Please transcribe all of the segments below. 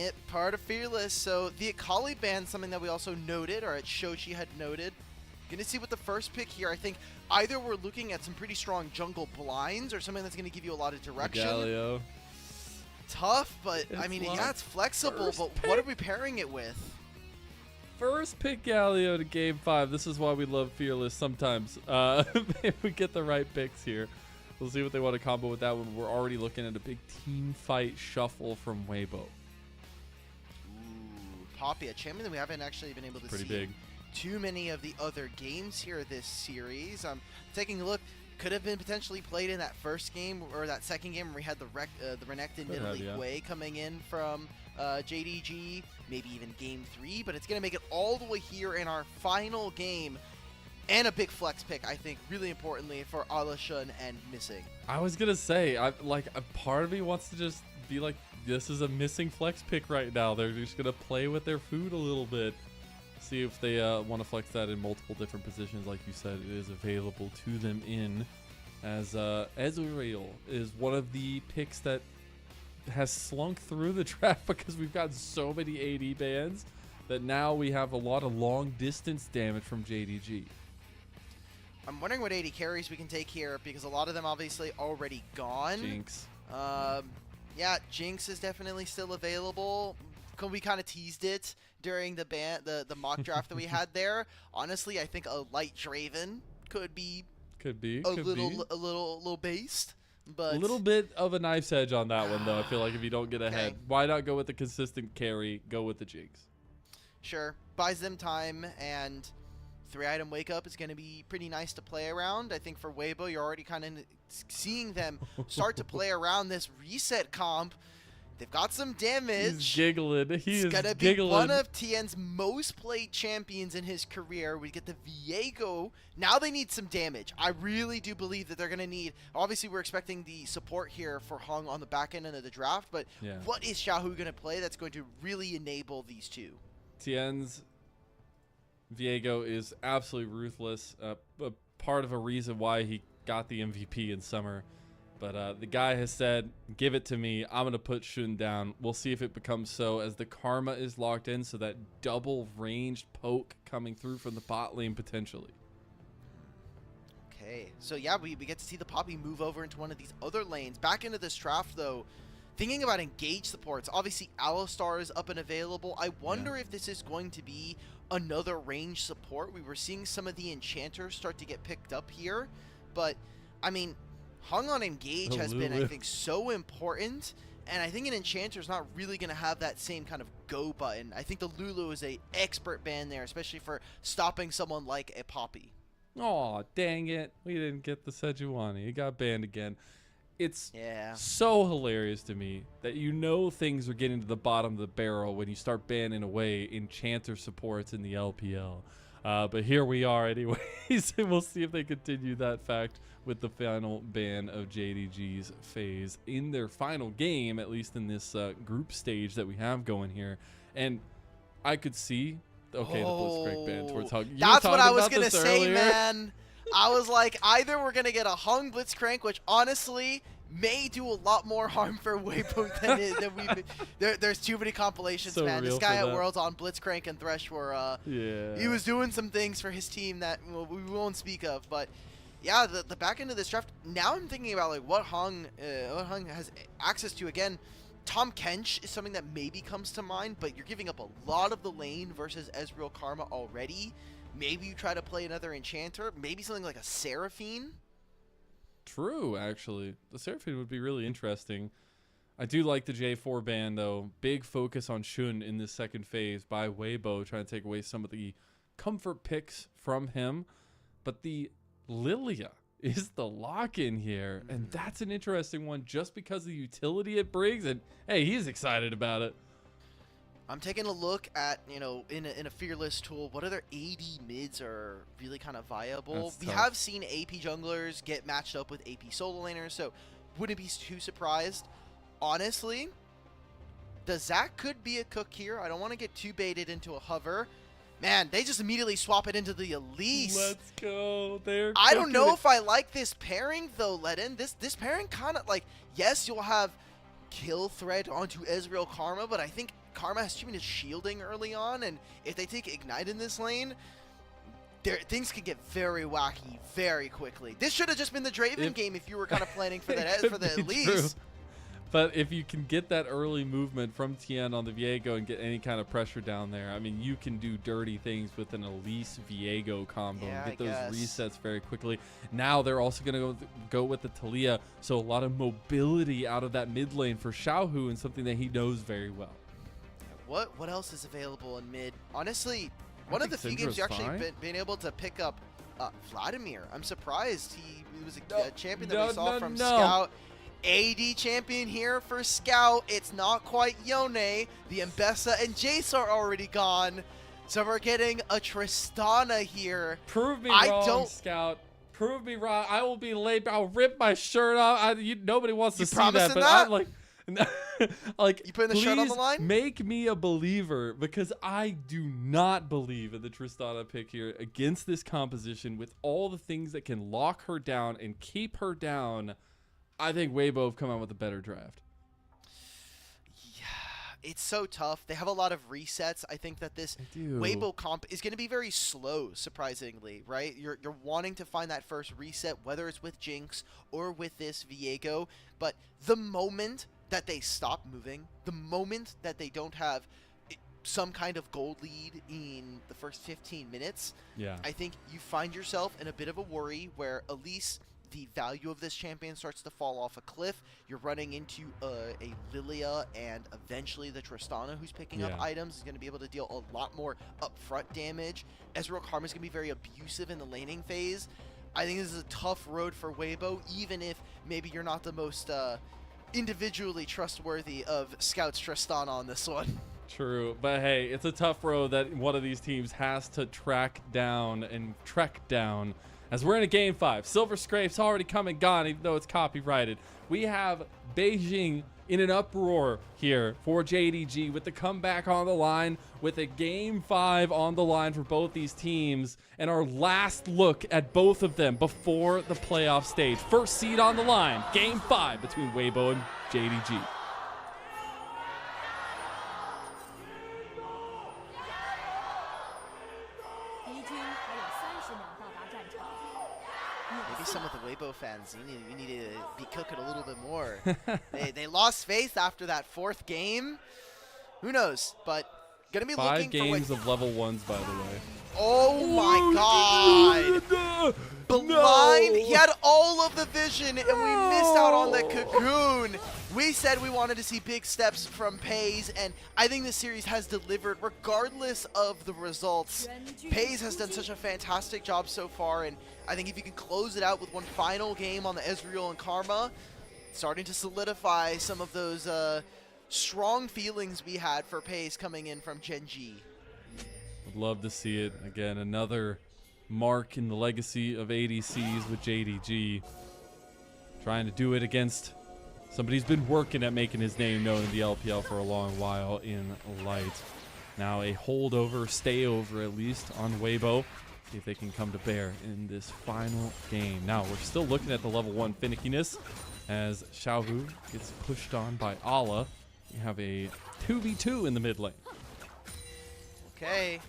it part of Fearless. So the Akali ban, something that we also noted, or at Shochi had noted. Gonna see what the first pick here. I think either we're looking at some pretty strong jungle blinds or something that's gonna give you a lot of direction. Galio. Tough, but It's I mean, like yeah, it's flexible, first but pick. what are we pairing it with? First pick Galio to game 5. This is why we love Fearless sometimes. If we get the right picks here. We'll see what they want to combo with that one. We're already looking at a big team fight shuffle from Weibo. Ooh, Poppy, a champion that we haven't actually been able to Pretty see big. too many of the other games here this series. Taking a look, could have been potentially played in that first game or that second game where we had the Renekton Mid-League Way coming in from JDG, maybe even game 3, but it's going to make it all the way here in our final game. And a big flex pick, I think, really importantly for Alashun and Missing. I was going to say, a part of me wants to just be like, this is a missing flex pick right now. They're just going to play with their food a little bit. See if they want to flex that in multiple different positions. Like you said, it is available to them in. As Ezreal is one of the picks that has slunk through the draft because we've got so many AD bans that now we have a lot of long distance damage from JDG. I'm wondering what 80 carries we can take here because a lot of them obviously already gone. Jinx. Yeah, Jinx is definitely still available. We kind of teased it during the mock draft that we had there. Honestly, I think a light Draven could be a little based, but a little bit of a knife's edge on that one though. I feel like if you don't get ahead, why not go with the consistent carry? Go with the Jinx. Sure, buys them time, and 3-item wake up is going to be pretty nice to play around. I think for Weibo, you're already kind of seeing them start to play around this reset comp. They've got some damage. He's giggling. He's going to be one of Tian's most played champions in his career. We get the Viego. Now they need some damage. I really do believe that they're going to need... Obviously, we're expecting the support here for Hung on the back end of the draft, but what is Xiaohu going to play that's going to really enable these two? Tian's Viego is absolutely ruthless. A part of a reason why he got the MVP in summer. But the guy has said, give it to me. I'm going to put Xun down. We'll see if it becomes so as the Karma is locked in. So that double ranged poke coming through from the bot lane potentially. Okay. So yeah, we get to see the Poppy move over into one of these other lanes. Back into this draft though, thinking about engage supports. Obviously Alistar is up and available. I wonder if this is going to be another range support. We were seeing some of the enchanters start to get picked up here. But I mean... Hung on engage has been, I think, so important, and I think an enchanter is not really going to have that same kind of go button. I think the Lulu is a expert ban there, especially for stopping someone like a Poppy. Aw, dang it. We didn't get the Sejuani. He got banned again. It's so hilarious to me that things are getting to the bottom of the barrel when you start banning away enchanter supports in the LPL. But here we are anyways, and we'll see if they continue that fact with the final ban of JDG's phase in their final game, at least in this group stage that we have going here. And I could see, the Blitzcrank ban towards Hung. That's what I was going to say, man. I was like, either we're going to get a Hung Blitzcrank, which honestly may do a lot more harm for Weibo than we've been. There's too many compilations, man. This guy at Worlds on Blitzcrank and Thresh were, he was doing some things for his team that we won't speak of, but yeah, the back end of this draft, now I'm thinking about like what Hung has access to. Again, Tom Kench is something that maybe comes to mind, but you're giving up a lot of the lane versus Ezreal Karma already. Maybe you try to play another enchanter, maybe something like a Seraphine. True, actually. The Seraphine would be really interesting. I do like the J4 ban, though. Big focus on Xun in this second phase by Weibo, trying to take away some of the comfort picks from him. But the Lilia is the lock-in here, and that's an interesting one just because of the utility it brings, and hey, he's excited about it. I'm taking a look at, in a Fearless tool, what other AD mids are really kind of viable. We have seen AP junglers get matched up with AP solo laners, so wouldn't be too surprised. Honestly, the Zac could be a cook here. I don't want to get too baited into a hover. Man, they just immediately swap it into the Elise. Let's go. I don't know if I like this pairing, though, Ledin. This pairing kind of, like, yes, you'll have kill threat onto Ezreal Karma, but I think Karma has 2 minutes shielding early on, and if they take Ignite in this lane, things can get very wacky very quickly. This should have just been the Draven game if you were kind of planning for that for the Elise. But if you can get that early movement from Tian on the Viego and get any kind of pressure down there, I mean, you can do dirty things with an Elise Viego combo and get those resets very quickly. Now they're also going to go with the Talia, so a lot of mobility out of that mid lane for Xiaohu, and something that he knows very well. What else is available in mid? Honestly, one of the few games you actually been able to pick up Vladimir. I'm surprised he was a champion that we saw from Scout. AD champion here for Scout. It's not quite Yone. The Mbessa and Jace are already gone. So we're getting a Tristana here. Prove me wrong, Scout. Prove me wrong. I will be late. I'll rip my shirt off. Nobody wants to see that, but I'm like... like, you putting the shirt on the line? Make me a believer, because I do not believe in the Tristana pick here against this composition with all the things that can lock her down and keep her down. I think Weibo have come out with a better draft. Yeah, it's so tough. They have a lot of resets. I think that this Weibo comp is going to be very slow, surprisingly, right? You're wanting to find that first reset, whether it's with Jinx or with this Viego. But the moment that they stop moving, the moment that they don't have some kind of gold lead in the first 15 minutes, I think you find yourself in a bit of a worry where Elise, the value of this champion starts to fall off a cliff. You're running into a Lilia and eventually the Tristana, who's picking up items, is going to be able to deal a lot more upfront damage. Ezreal Karma is going to be very abusive in the laning phase. I think this is a tough road for Weibo, even if maybe you're not the most individually trustworthy of Scout's Tristana on this one. True, but hey, it's a tough road that one of these teams has to track down and trek down. As we're in a game 5, Silver Scrape's already come and gone, even though it's copyrighted. We have Beijing in an uproar here for JDG with the comeback on the line, with a game 5 on the line for both these teams, and our last look at both of them before the playoff stage. First seed on the line, game 5 between Weibo and JDG. Some of the Weibo fans, you need to be cooking a little bit more. they lost faith after that 4th game. Who knows? But gonna be looking for 5 games of level 1s, by the way. Oh my God! Blind. He had all of the vision, and we missed out on the cocoon. We said we wanted to see big steps from Pays, and I think this series has delivered regardless of the results. Pays has done such a fantastic job so far, and I think if you can close it out with one final game on the Ezreal and Karma, starting to solidify some of those strong feelings we had for Pays coming in from Gen G. Would love to see it. Again, another mark in the legacy of ADCs with JDG. Trying to do it against somebody who's been working at making his name known in the LPL for a long while in Light. Now a holdover, stay over at least on Weibo. See if they can come to bear in this final game. Now we're still looking at the level 1 finickiness as Xiaohu gets pushed on by Ala. We have a 2v2 in the mid lane. Okay.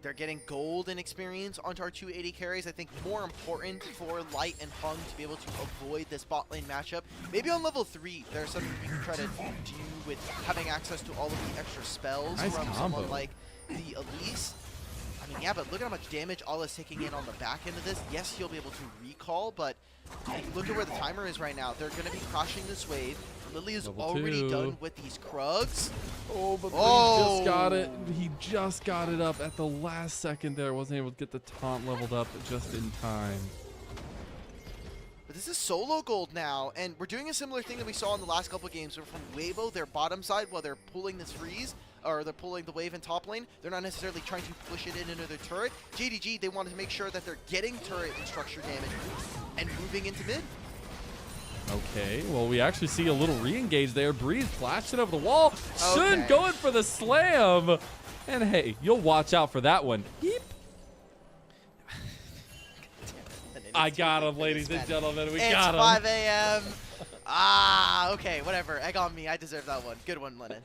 They're getting gold and experience onto our 280 carries. I think more important for Light and Hung to be able to avoid this bot lane matchup. Maybe on level 3, there's something we can try to do with having access to all of the extra spells from someone like the Elise. I mean, yeah, but look at how much damage Ala's taking in on the back end of this. Yes, he'll be able to recall, but look at where the timer is right now. They're going to be crushing this wave. Lily is already done with these Krugs. Oh, but he just got it. He just got it up at the last second there. Wasn't able to get the taunt leveled up just in time. But this is solo gold now, and we're doing a similar thing that we saw in the last couple of games. So from Weibo, their bottom side, while they're pulling this freeze, or they're pulling the wave in top lane, they're not necessarily trying to push it into their turret. JDG, they want to make sure that they're getting turret and structure damage and moving into mid. Okay, well, we actually see a little re-engage there. Breeze flashed it over the wall. Shun going for the slam. And hey, you'll watch out for that one. Yeep. I got him, ladies and gentlemen. We got him. It's 5 a.m. Ah, okay, whatever. Egg on me. I deserve that one. Good one, Lennon.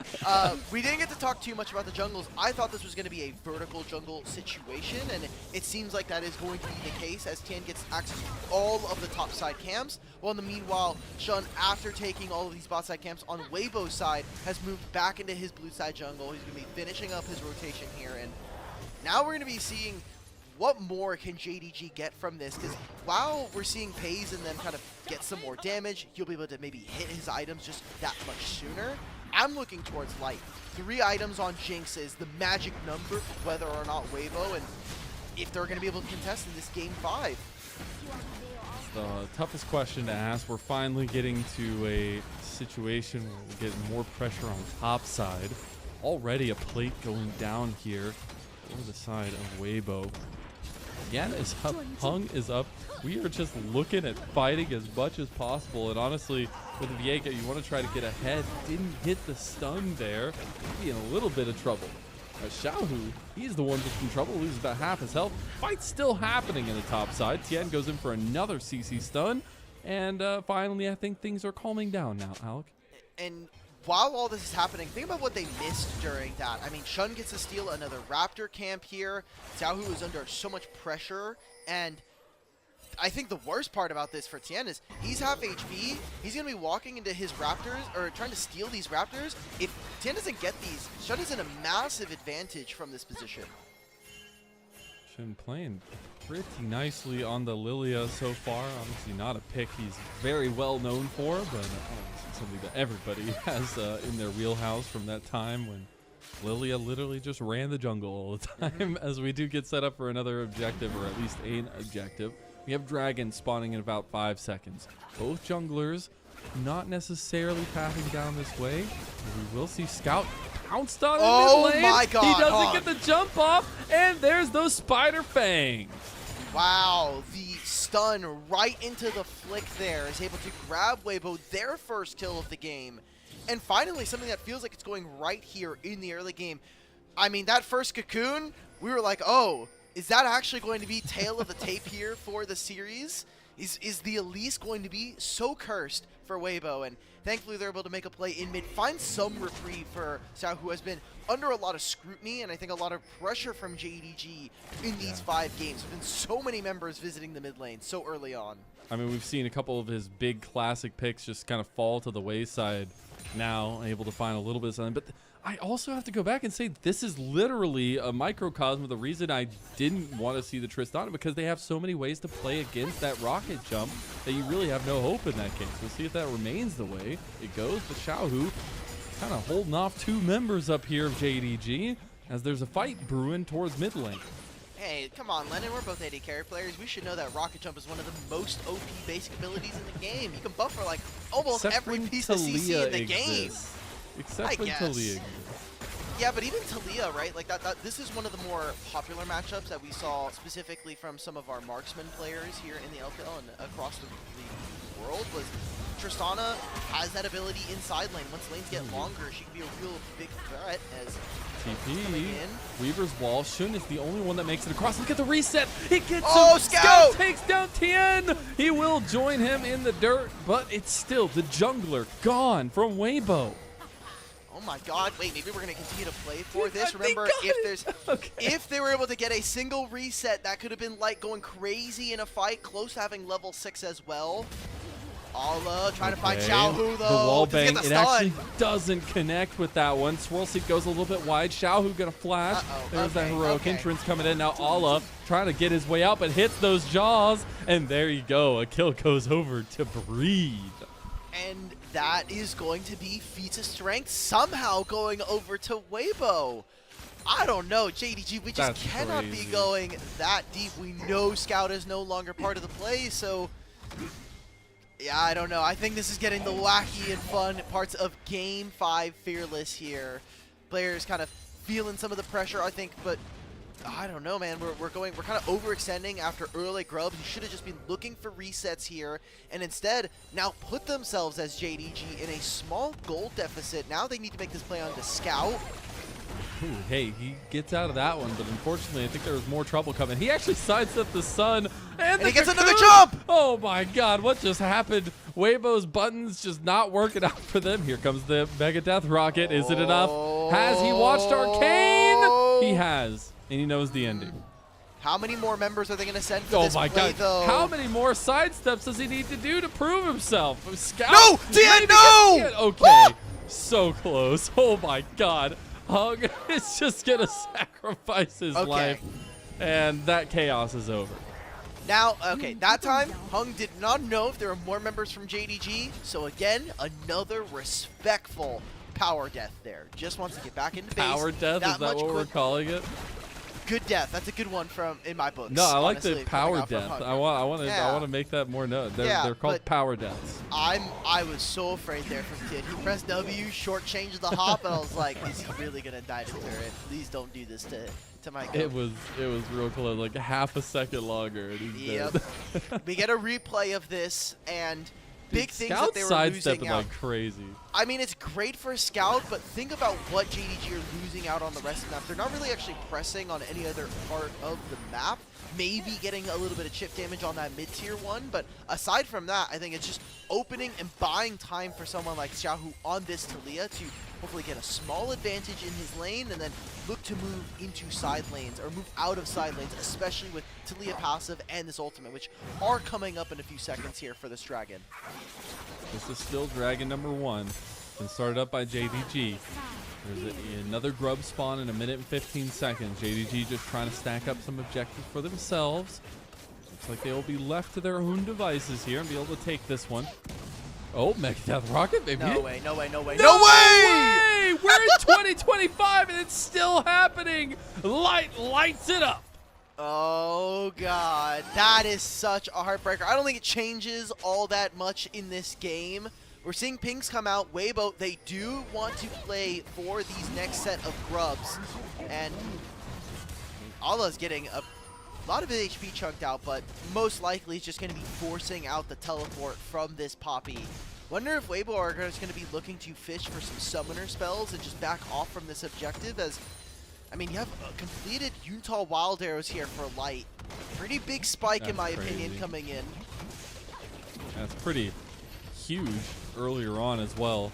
We didn't get to talk too much about the jungles. I thought this was going to be a vertical jungle situation, and it seems like that is going to be the case as Tian gets access to all of the top side camps. Well, in the meanwhile, Shun, after taking all of these bot side camps on Weibo's side, has moved back into his blue side jungle. He's going to be finishing up his rotation here, and now we're going to be seeing what more can JDG get from this? Because while we're seeing Pays and them kind of get some more damage, he'll be able to maybe hit his items just that much sooner. I'm looking towards Light. 3 items on Jinx is the magic number, whether or not Weibo, and if they're going to be able to contest in this game 5. The toughest question to ask. We're finally getting to a situation where we're getting more pressure on top side. Already a plate going down here over the side of Weibo. Yan is up, Hung is up. We are just looking at fighting as much as possible. And honestly, with Viega, you want to try to get ahead. Didn't hit the stun there. Be in a little bit of trouble. Xiaohu, he's the one that's in trouble. Loses about half his health. Fight's still happening in the top side. Tian goes in for another CC stun. And finally, I think things are calming down now, Alec. And while all this is happening, think about what they missed during that. I mean, Shun gets to steal another Raptor camp here. Xiaohu is under so much pressure, and I think the worst part about this for Tian is he's half HP. He's going to be walking into his Raptors, or trying to steal these Raptors. If Tian doesn't get these, Shun is in a massive advantage from this position. Shun playing pretty nicely on the Lilia so far. Obviously not a pick he's very well known for, but something that everybody has in their wheelhouse from that time when Lilia literally just ran the jungle all the time. As we do get set up for another objective, or at least an objective. We have Dragon spawning in about 5 seconds. Both junglers not necessarily passing down this way. We will see Scout pounced on in mid lane. Oh my god. He doesn't get the jump off, and there's those spider fangs. Wow, the stun right into the flick there is able to grab Weibo, their first kill of the game. And finally, something that feels like it's going right here in the early game. I mean, that first cocoon, we were like, oh, is that actually going to be tail of the tape here for the series? Is the Elise going to be so cursed for Weibo? And thankfully, they're able to make a play in mid, find some reprieve for Xiaohu, who has been under a lot of scrutiny and I think a lot of pressure from JDG in these 5 games. There's been so many members visiting the mid lane so early on. I mean, we've seen a couple of his big classic picks just kind of fall to the wayside now, able to find a little bit of something. But I also have to go back and say this is literally a microcosm of the reason I didn't want to see the Tristana, because they have so many ways to play against that rocket jump that you really have no hope in that case. We'll see if that remains the way it goes. But Xiaohu kind of holding off 2 members up here of JDG as there's a fight brewing towards mid lane. Hey, come on, Lennon. We're both AD carry players. We should know that Rocket Jump is one of the most OP basic abilities in the game. You can buffer like almost every piece of CC in the game. Except when Talia exists. Yeah, but even Talia, right? Like this is one of the more popular matchups that we saw specifically from some of our marksman players here in the LPL and across the world. Was Tristana has that ability inside lane. Once lanes get longer, she can be a real big threat as TP, Weaver's wall. Shun is the only one that makes it across. Look at the reset. It gets him. Scout takes down Tian. He will join him in the dirt, but it's still the jungler gone from Weibo. Oh my god, wait, maybe we're going to continue to play for this. Remember, if they were able to get a single reset, that could have been like going crazy in a fight, close to having level 6 as well. Ala trying to find Xiaohu, though. The wall bang, it actually doesn't connect with that one. Swirl Seek goes a little bit wide. Xiaohu gonna flash. There's that heroic entrance coming in. Now Ala trying to get his way out, but hits those jaws. And there you go. A kill goes over to Breed. And that is going to be feats of strength somehow going over to Weibo. I don't know, JDG, we just cannot be going that deep. We know Scout is no longer part of the play, so yeah, I don't know. I think this is getting the wacky and fun parts of Game 5 Fearless here. Players kind of feeling some of the pressure, I think, but I don't know, man. We're kind of overextending after early grubs. You should have just been looking for resets here, and instead now put themselves as JDG in a small gold deficit. Now they need to make this play on the Scout. Ooh, hey, he gets out of that one, but unfortunately, I think there was more trouble coming. He actually sidestepped the sun, and he gets another jump! Oh my god, what just happened? Weibo's buttons just not working out for them. Here comes the Mega Death Rocket. Is it enough? Has he watched Arcane? He has, and he knows the ending. How many more members are they going to send for this play, god. though? How many more sidesteps does he need to do to prove himself? Scout, no! Tian, no! Okay, so close. Oh my god. Hung is just going to sacrifice his life, and that chaos is over. Now, okay, that time, Hung did not know if there were more members from JDG, so again, another respectful power death there. Just wants to get back into base. Power death? Is that what we're calling it? Good death. That's a good one from in my books. No, I like honestly, the power death. I want to make that more known. They're called power deaths. I was so afraid there from Tian. He pressed W, shortchanged the hop, and I was like, is he really gonna die to turret? Please don't do this to my goat. It was real close, like half a second longer, and he's dead. We get a replay of this, and big things Scout that they were losing out. Like crazy. I mean, it's great for a Scout, but think about what JDG are losing out on the rest of the map. They're not really actually pressing on any other part of the map. Maybe getting a little bit of chip damage on that mid-tier one, but aside from that, I think it's just opening and buying time for someone like Xiaohu on this Talia to hopefully get a small advantage in his lane and then look to move into side lanes or move out of side lanes, especially with Talia passive and this ultimate, which are coming up in a few seconds here for this Dragon. This is still Dragon number 1, and started up by JDG. There's another grub spawn in 1 minute and 15 seconds. JDG just trying to stack up some objectives for themselves. Looks like they will be left to their own devices here and be able to take this one. Oh, Mega Death Rocket, baby. No way, no way, no way, no way! We're in 2025 and it's still happening. Lights it up. Oh, God. That is such a heartbreaker. I don't think it changes all that much in this game. We're seeing pings come out. Weibo, they do want to play for these next set of grubs. And Allah's getting a lot of his HP chunked out, but most likely he's just going to be forcing out the teleport from this Poppy. Wonder if Weibo are just going to be looking to fish for some summoner spells and just back off from this objective, as I mean, you have completed Yuntal Wild Arrows here for Light. Pretty big spike in my opinion coming in. That's pretty huge earlier on as well.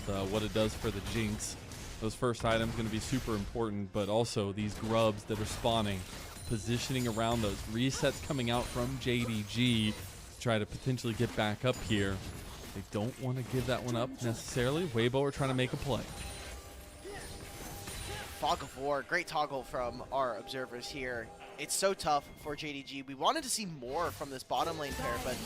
What it does for the Jinx. Those first items going to be super important, but also these grubs that are spawning, positioning around those resets coming out from JDG to try to potentially get back up here. They don't want to give that one up necessarily. Weibo are trying to make a play. Fog of War, great toggle from our observers here. It's so tough for JDG. We wanted to see more from this bottom lane pair, but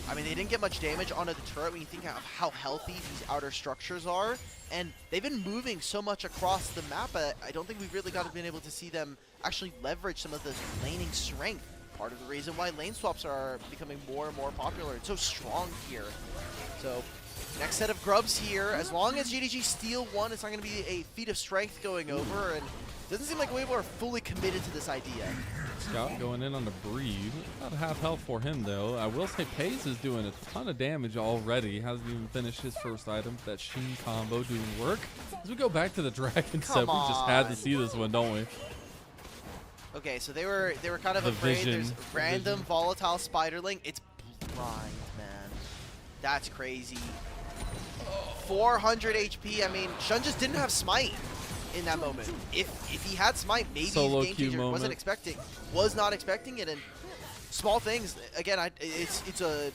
I mean, they didn't get much damage onto the turret when you think of how healthy these outer structures are. And they've been moving so much across the map, I don't think we've really been able to see them actually leverage some of the laning strength. Part of the reason why lane swaps are becoming more and more popular. It's so strong here. So next set of grubs here. As long as JDG steal one, it's not going to be a feat of strength going over. And it doesn't seem like Weibo are fully committed to this idea. Scout going in on the breathe. About half health for him, though. I will say Pace is doing a ton of damage already. Hasn't even finished his first item. That Sheen combo doing work. As we go back to the Dragon set, we just had to see this one, don't we? Okay, so they were kind of afraid. There's random volatile spiderling. It's blind, man. That's crazy. 400 HP. I mean, Shun just didn't have smite in that moment. If he had smite, maybe Solo Game Changer was not expecting it. And small things, again, it's a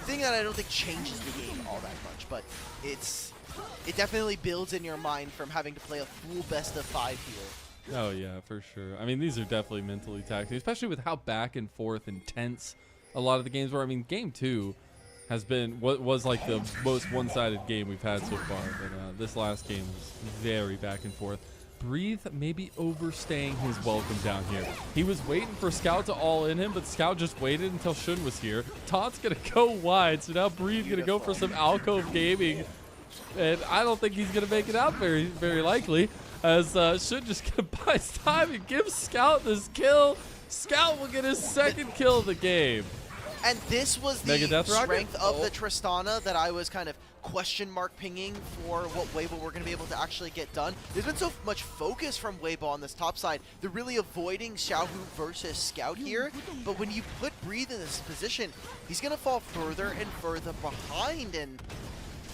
thing that I don't think changes the game all that much, but it definitely builds in your mind from having to play a full best of 5 here. Oh yeah, for sure. I mean, these are definitely mentally taxing, especially with how back and forth intense a lot of the games were. I mean, game 2 has been what was like the most one-sided game we've had so far, but this last game was very back and forth. Breathe maybe overstaying his welcome down here. He was waiting for Scout to all in him, but Scout just waited until Shun was here. Taunt's gonna go wide, so now Breathe gonna go for some alcove gaming, and I don't think he's gonna make it out very likely, as Shun just gonna buy time and give Scout this kill. Scout will get his second kill of the game. And this was the strength of the Tristana that I was kind of question mark pinging for what Weibo we're going to be able to actually get done. There's been so much focus from Weibo on this top side. They're really avoiding Xiaohu versus Scout here, but when you put Breathe in this position, he's going to fall further and further behind, and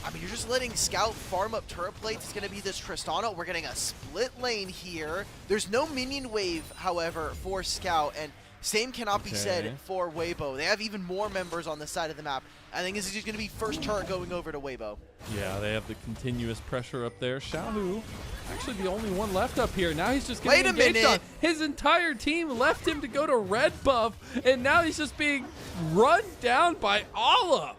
I mean, you're just letting Scout farm up turret plates. It's going to be this Tristana. We're getting a split lane here. There's no minion wave, however, for Scout, and same cannot be said for Weibo. They have even more members on this side of the map. I think this is just going to be first turret going over to Weibo. Yeah, they have the continuous pressure up there. Xiaohu, actually the only one left up here. Now he's just getting engaged on. His entire team left him to go to red buff, and now he's just being run down by Allah.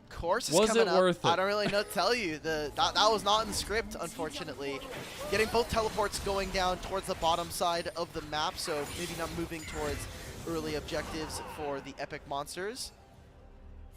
Course is was coming it up. worth it? I don't really know to tell you. That was not in the script, unfortunately. Getting both teleports going down towards the bottom side of the map, so maybe not moving towards early objectives for the Epic monsters.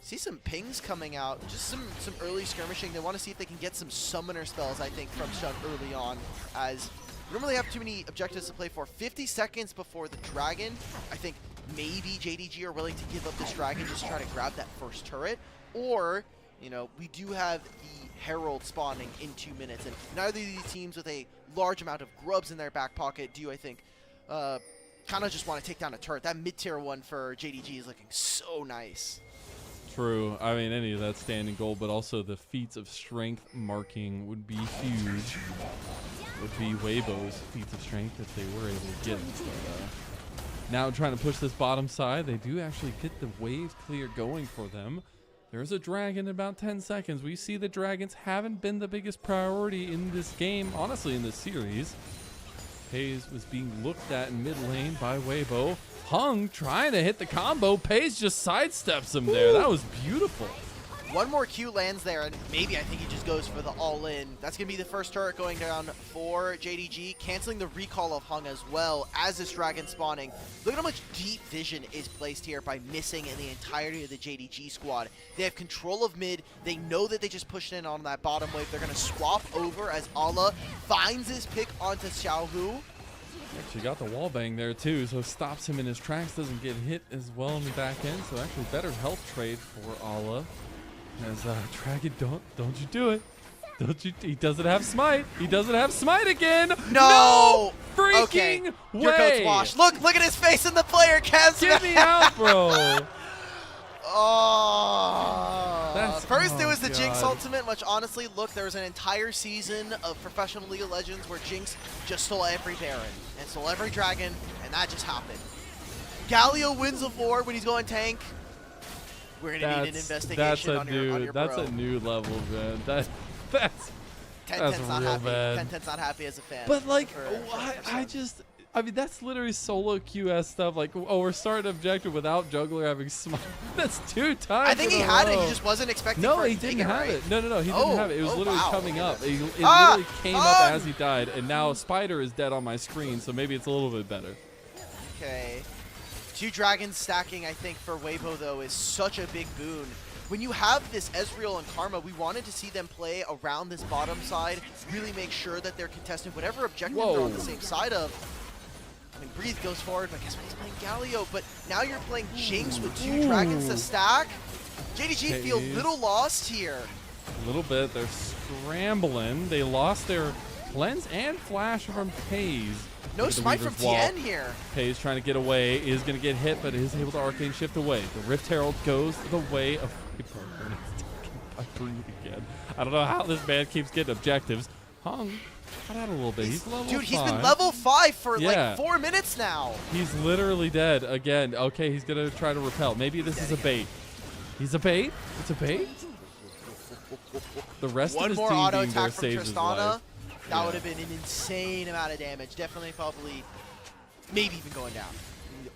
See some pings coming out, just some early skirmishing. They want to see if they can get some summoner spells, I think, from Shun early on, as we don't really have too many objectives to play for. 50 seconds before the dragon. I think maybe JDG are willing to give up this dragon just to try to grab that first turret. Or, you know, we do have the Herald spawning in 2 minutes, and neither of these teams with a large amount of grubs in their back pocket do, I think, kind of just want to take down a turret. That mid-tier one for JDG is looking so nice. True. I mean, any of that standing goal, but also the feats of strength marking would be huge. Would be Weibo's feats of strength if they were able to get it. But, now trying to push this bottom side, they do actually get the wave clear going for them. There's a dragon in about 10 seconds. We see the dragons haven't been the biggest priority in this game, honestly in this series. Pays was being looked at in mid lane by Weibo. Hung trying to hit the combo. Pays just sidesteps him there. That was beautiful. One more Q lands there, and maybe I think he just goes for the all-in. That's going to be the first turret going down for JDG, canceling the recall of Hung as well as this dragon spawning. Look at how much deep vision is placed here by missing in the entirety of the JDG squad. They have control of mid. They know that they just pushed in on that bottom wave. They're going to swap over as Allah finds his pick onto Xiaohu. Actually got the wall bang there too, so stops him in his tracks, doesn't get hit as well in the back end, so actually better health trade for Allah. As Dragon, don't you do it. Don't you, he doesn't have smite. He doesn't have smite again. No freaking way. Your coach Wash. Look at his face in the player cast. Get me out, bro. Oh. First there was the Jinx ultimate, which honestly, look, there was an entire season of professional League of Legends where Jinx just stole every Baron and stole every Dragon, and that just happened. Galio wins the war when he's going tank. We're gonna need an investigation on your That's bro. a new level, man. That's real bad. 10's not happy as a fan. But like, I mean, that's literally solo QS stuff. Like, oh, we're starting objective without jungler having smite. That's 2 times. I think he had it. He just wasn't expecting. No, he didn't have it. No, he didn't have it. It was literally coming up. It literally came up as he died, and now Spider is dead on my screen, so maybe it's a little bit better. Okay. 2 dragons stacking, I think, for Weibo, though, is such a big boon. When you have this Ezreal and Karma, we wanted to see them play around this bottom side, really make sure that they're contesting whatever objective they're on the same side of. I mean, Breathe goes forward, but guess what? He's playing Galio, but now you're playing Jinx with 2 dragons to stack. JDG feel a little lost here. A little bit. They're scrambling. They lost their cleanse and flash from Pays. No smite from Tian here. Pays trying to get away, is going to get hit, but is able to arcane shift away. The Rift Herald goes the way of Breathe again. I don't know how this man keeps getting objectives. Hung got out a little bit. He's level 5. Dude, he's been level 5 for like 4 minutes now. He's literally dead again. Okay, he's going to try to repel. Maybe this is a bait. He's a bait? It's a bait? The rest of his team auto being there attack from saves his life. That would have been an insane amount of damage. Definitely, probably, maybe even going down.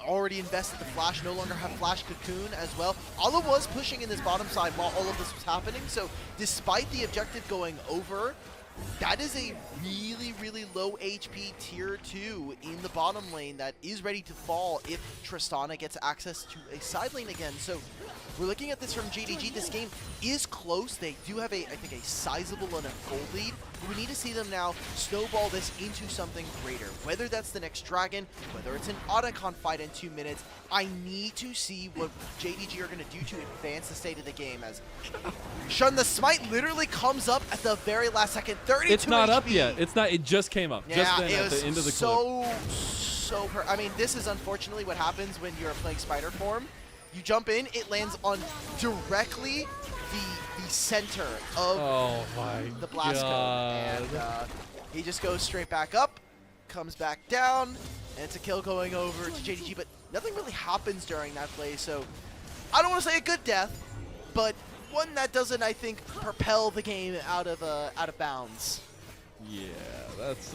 Already invested the flash, no longer have flash cocoon as well. Allah was pushing in this bottom side while all of this was happening, so despite the objective going over, that is a really, really low HP tier 2 in the bottom lane that is ready to fall if Tristana gets access to a side lane again. So we're looking at this from JDG. This game is close. They do have I think a sizable enough gold lead. But we need to see them now snowball this into something greater. Whether that's the next dragon, whether it's an Otacon fight in 2 minutes, I need to see what JDG are going to do to advance the state of the game. As Shun, the smite literally comes up at the very last second. 32 It's not HP. up yet. It's not. It just came up. Yeah, just then it at was the end of the clip. I mean, this is unfortunately what happens when you're playing spider form. You jump in, it lands on directly the center of the blast cone, and he just goes straight back up, comes back down, and it's a kill going over to JDG. But nothing really happens during that play, so I don't want to say a good death, but one that doesn't, I think, propel the game out of bounds. Yeah, that's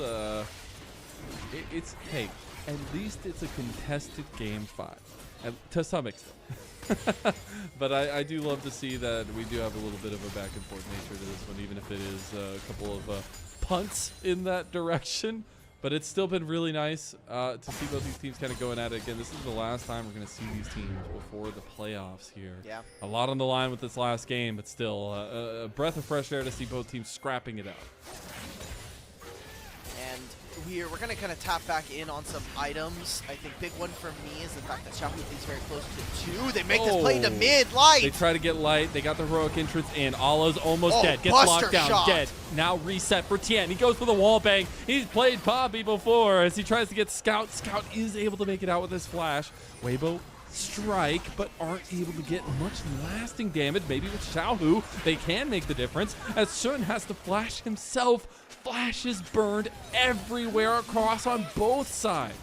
it's hey, at least it's a contested game 5, to some extent. But I do love to see that we do have a little bit of a back and forth nature to this one, even if it is a couple of punts in that direction. But it's still been really nice to see both these teams kind of going at it again. This is the last time we're going to see these teams before the playoffs here. Yeah. A lot on the line with this last game, but still a breath of fresh air to see both teams scrapping it out. And we're going to kind of tap back in on some items. I think big one for me is the fact that Xiaohu is very close to 2. They make this play to mid. Light! They try to get Light. They got the heroic entrance in. Ala's almost dead. Gets locked down. Dead. Now reset for Tian. He goes for the wall bang. He's played Poppy before as he tries to get Scout. Scout is able to make it out with his flash. Weibo strike, but aren't able to get much lasting damage. Maybe with Xiaohu, they can make the difference as Shun has to flash himself. Flashes burned everywhere across on both sides.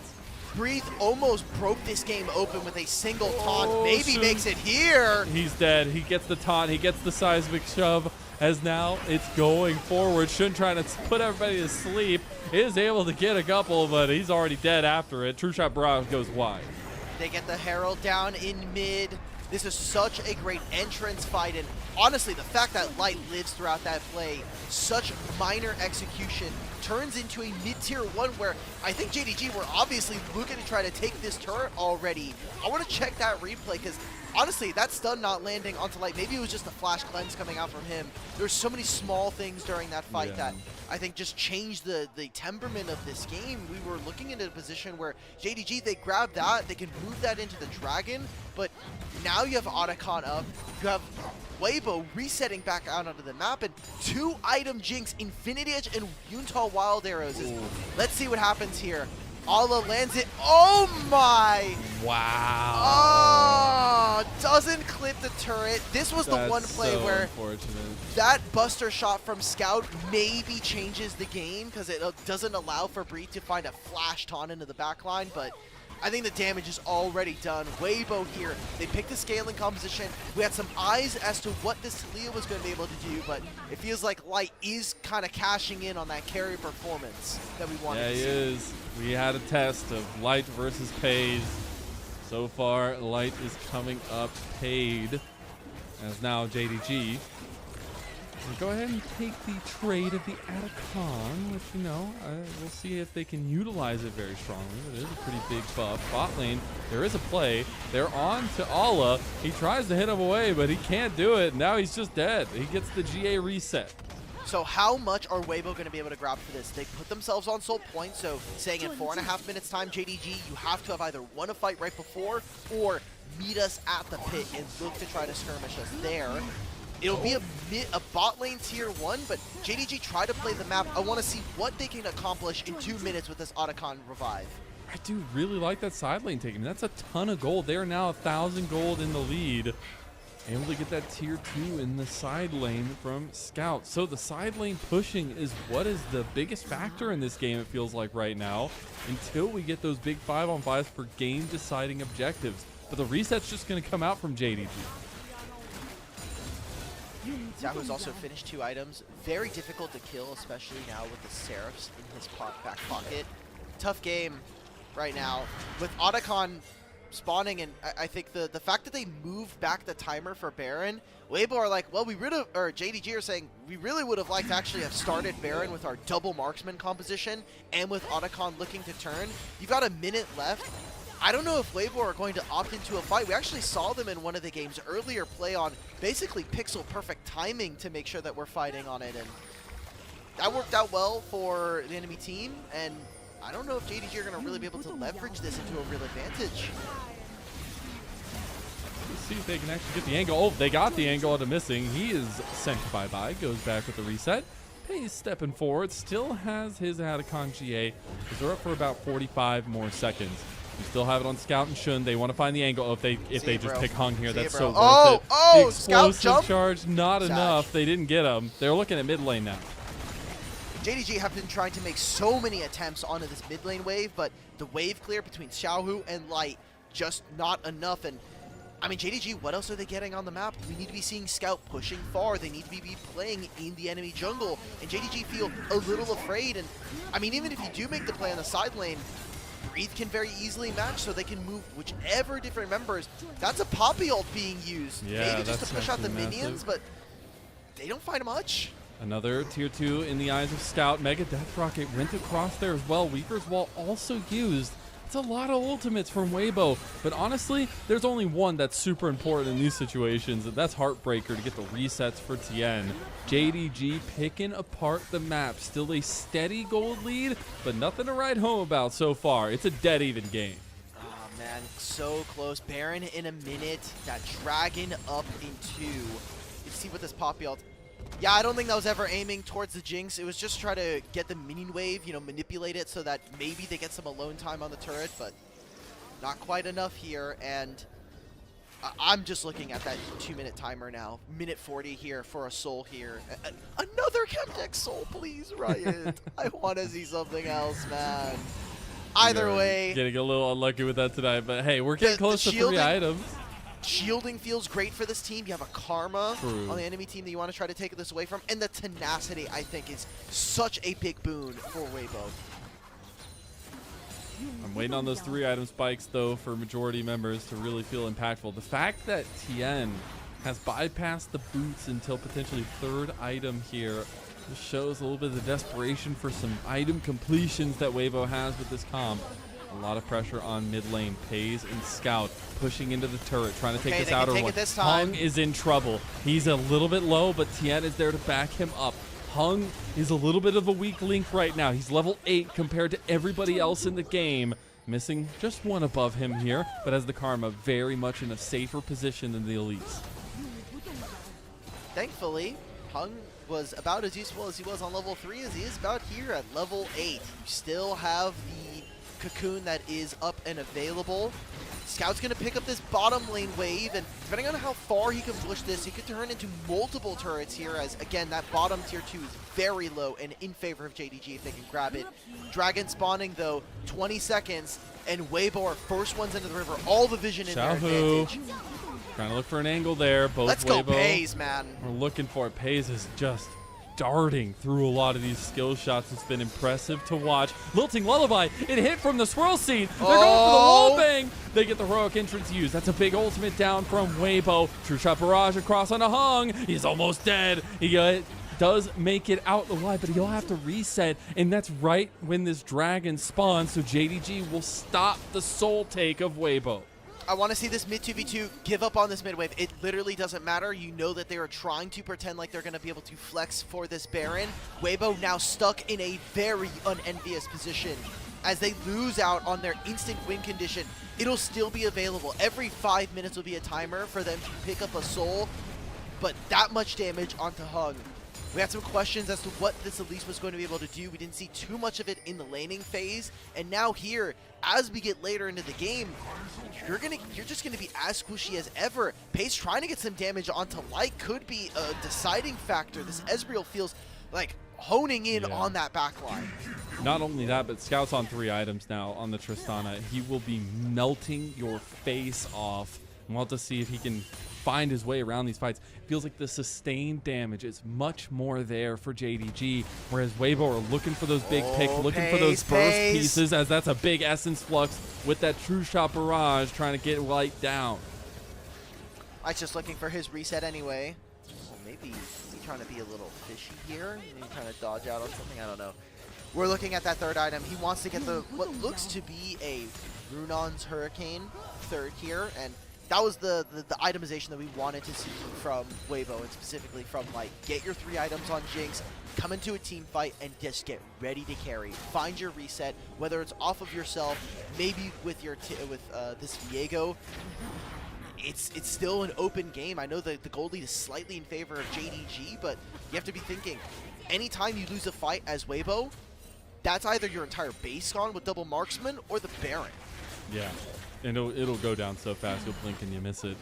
Breathe almost broke this game open with a single taunt. Maybe Shun makes it here. He's dead. He gets the taunt. He gets the seismic shove as now it's going forward. Shun trying to put everybody to sleep. Is able to get a couple, but he's already dead after it. True Shot Barrage goes wide. They get the Herald down in mid. This is such a great entrance fight, and honestly, the fact that Light lives throughout that play, such minor execution, turns into a mid-tier 1 where I think JDG were obviously looking to try to take this turret already. I want to check that replay because honestly, that stun not landing onto Light, maybe it was just a flash cleanse coming out from him. There's so many small things during that fight that I think just changed the temperament of this game. We were looking into a position where JDG, they grab that, they can move that into the Dragon, but now you have Otacon up, you have Weibo resetting back out onto the map, and 2 item Jinx, Infinity Edge and Yuntal Wild Arrows. Let's see what happens here. Ala lands it. Oh my! Wow! Oh, doesn't clip the turret. This was the one play where that buster shot from Scout maybe changes the game because it doesn't allow for Bree to find a flash taunt into the backline, but I think the damage is already done. Weibo here, they picked the scaling composition. We had some eyes as to what this Leo was going to be able to do, but it feels like Light is kind of cashing in on that carry performance that we wanted to see. Yeah, he is. We had a test of Light versus Paid. So far, Light is coming up Paid, as now JDG. We'll go ahead and take the trade of the Eragon, which, you know, we'll see if they can utilize it very strongly. It is a pretty big buff. Bot lane, there is a play. They're on to Ala. He tries to hit him away, but he can't do it. Now he's just dead. He gets the GA reset. So how much are Weibo going to be able to grab for this? They put themselves on soul point, so saying in 4.5 minutes time, JDG, you have to have either won a fight right before or meet us at the pit and look to try to skirmish us there. It'll be a bot lane tier 1, but JDG try to play the map. I want to see what they can accomplish in 2 minutes with this Otacon revive. I do really like that side lane taking. That's a ton of gold. They are now 1,000 gold in the lead. Able to get that tier 2 in the side lane from Scout. So the side lane pushing is what is the biggest factor in this game, it feels like right now, until we get those big 5-on-5s for game deciding objectives. But the reset's just going to come out from JDG. Xiaohu's also finished 2 items. Very difficult to kill, especially now with the Seraphs in his back pocket. Tough game right now. With Otacon spawning, and I think the fact that they moved back the timer for Baron, Weibo are like, well, or JDG are saying, we really would have liked to actually have started Baron with our double marksman composition and with Otacon looking to turn. You've got a minute left. I don't know if Weibo are going to opt into a fight. We actually saw them in one of the games earlier play on basically pixel perfect timing to make sure that we're fighting on it, and that worked out well for the enemy team, and I don't know if JDG are going to really be able to leverage this into a real advantage. Let's see if they can actually get the angle. Oh, they got the angle out of missing. He is sent bye-bye, goes back with the reset. He's stepping forward, still has his Eragon GA. They're up for about 45 more seconds. We still have it on Scout and Shun. They want to find the angle. If they just pick Hung here, that's so worth it. The explosive Scout jump charge, not enough. They didn't get him. They're looking at mid lane now. JDG have been trying to make so many attempts onto this mid lane wave, but the wave clear between Xiaohu and Light just not enough. And I mean, JDG, what else are they getting on the map? We need to be seeing Scout pushing far. They need to be playing in the enemy jungle, and JDG feel a little afraid. And I mean, even if you do make the play on the side lane, Breathe can very easily match, so they can move whichever different members. That's a Poppy ult being used. Yeah, maybe just to push out the massive. minions, but they don't find much. Another tier 2 in the eyes of Scout. Mega Death Rocket went across there as well. Weaver's Wall also used. It's a lot of ultimates from Weibo, but honestly, there's only one that's super important in these situations, and that's Heartbreaker to get the resets for Tian. JDG picking apart the map. Still a steady gold lead, but nothing to write home about so far. It's a dead even game. Oh man, so close. Baron in a minute. That Dragon up in 2. You see with this Poppy ult. Yeah, I don't think that was ever aiming towards the Jinx. It was just try to get the minion wave, you know, manipulate it so that maybe they get some alone time on the turret, but not quite enough here. And I'm just looking at that 2-minute timer now. Minute 40 here for a soul here. Another Chemtech soul, please, Riot. I want to see something else, man. Either way. Getting a little unlucky with that tonight, but hey, we're getting close to 3 items. Shielding feels great for this team. You have a Karma on the enemy team that you want to try to take this away from. And the tenacity, I think, is such a big boon for Weibo. I'm waiting on those 3 item spikes, though, for majority members to really feel impactful. The fact that Tian has bypassed the boots until potentially 3rd item here just shows a little bit of the desperation for some item completions that Weibo has with this comp. A lot of pressure on mid lane. Pays and Scout pushing into the turret, trying to take this outer one. Hung is in trouble. He's a little bit low, but Tian is there to back him up. Hung is a little bit of a weak link right now. He's level 8 compared to everybody else in the game. Missing just 1 above him here, but has the Karma very much in a safer position than the elites. Thankfully, Hung was about as useful as he was on level 3 as he is about here at level 8. You still have the Cocoon that is up and available. Scout's going to pick up this bottom lane wave, and depending on how far he can push this, he could turn into multiple turrets here, as again, that bottom tier 2 is very low and in favor of JDG if they can grab it. Dragon spawning though, 20 seconds, and Weibo are first ones into the river. All the vision in their advantage. Trying to look for an angle there. Both Let's Weibo go Pays, man. We're looking for it. Pays is just darting through a lot of these skill shots. It's been impressive to watch. Lilting Lullaby, it hit from the swirl seed. They're going for the wall bang. They get the heroic entrance used. That's a big ultimate down from Weibo. True shot barrage across on a Hung. He's almost dead. He does make it out alive, but he'll have to reset, and that's right when this dragon spawns, so JDG will stop the soul take of Weibo. I want to see this mid 2v2 give up on this mid wave. It literally doesn't matter. You know that they are trying to pretend like they're going to be able to flex for this Baron. Weibo now stuck in a very unenvious position. As they lose out on their instant win condition, it'll still be available. Every 5 minutes will be a timer for them to pick up a soul, but that much damage onto Hung. We had some questions as to what this Elise was going to be able to do. We didn't see too much of it in the laning phase. And now here, as we get later into the game, you're just gonna be as squishy as ever. Pace trying to get some damage onto Light could be a deciding factor. This Ezreal feels like honing in on that backline. Not only that, but Scout's on 3 items now on the Tristana. He will be melting your face off We'll have to see if he can find his way around these fights. It feels like the sustained damage is much more there for JDG, whereas Weibo are looking for those big picks, looking for those burst pieces, as that's a big essence flux with that true shot barrage trying to get Light down. Light's just looking for his reset anyway. Well, maybe he's trying to be a little fishy here. Maybe trying to dodge out on something. I don't know. We're looking at that third item. He wants to get the what looks to be a Runon's Hurricane third here, and that was the itemization that we wanted to see from Weibo, and specifically from Light. Get your 3 items on Jinx, come into a team fight, and just get ready to carry. Find your reset, whether it's off of yourself, maybe with your this Yagao. It's still an open game. I know that the gold lead is slightly in favor of JDG, but you have to be thinking, anytime you lose a fight as Weibo, that's either your entire base gone with double marksman or the Baron. Yeah, and it'll go down so fast, you'll blink and you miss it.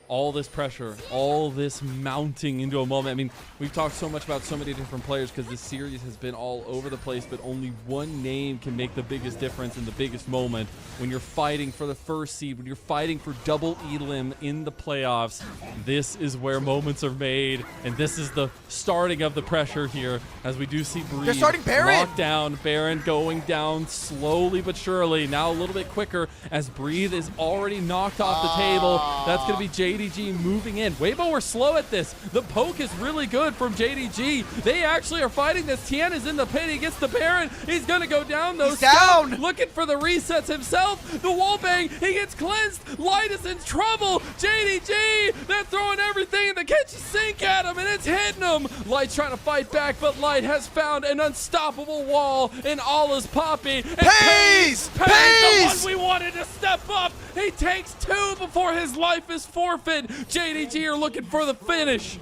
All this pressure, all this mounting into a moment. I mean, we've talked so much about so many different players because this series has been all over the place, but only one name can make the biggest difference in the biggest moment. When you're fighting for the first seed, when you're fighting for double elim in the playoffs, this is where moments are made, and this is the starting of the pressure here as we do see Breeze. They're starting Baron! Locked down, Baron going down slowly but surely. Now a little bit quicker as Breathe is already knocked off the table. That's going to be JDG moving in. Weibo were slow at this. The poke is really good from JDG. They actually are fighting this. Tian is in the pit. He gets the Baron. He's going to go down though. He's down! Looking for the resets himself. The wallbang. He gets cleansed. Light is in trouble. JDG, they're throwing everything in the kitchen sink at him, and it's hitting him. Light's trying to fight back, but Light has found an unstoppable wall in Allah's Poppy. And Pays! the one we wanted to step up. He takes 2 before his life is forfeit. JDG are looking for the finish.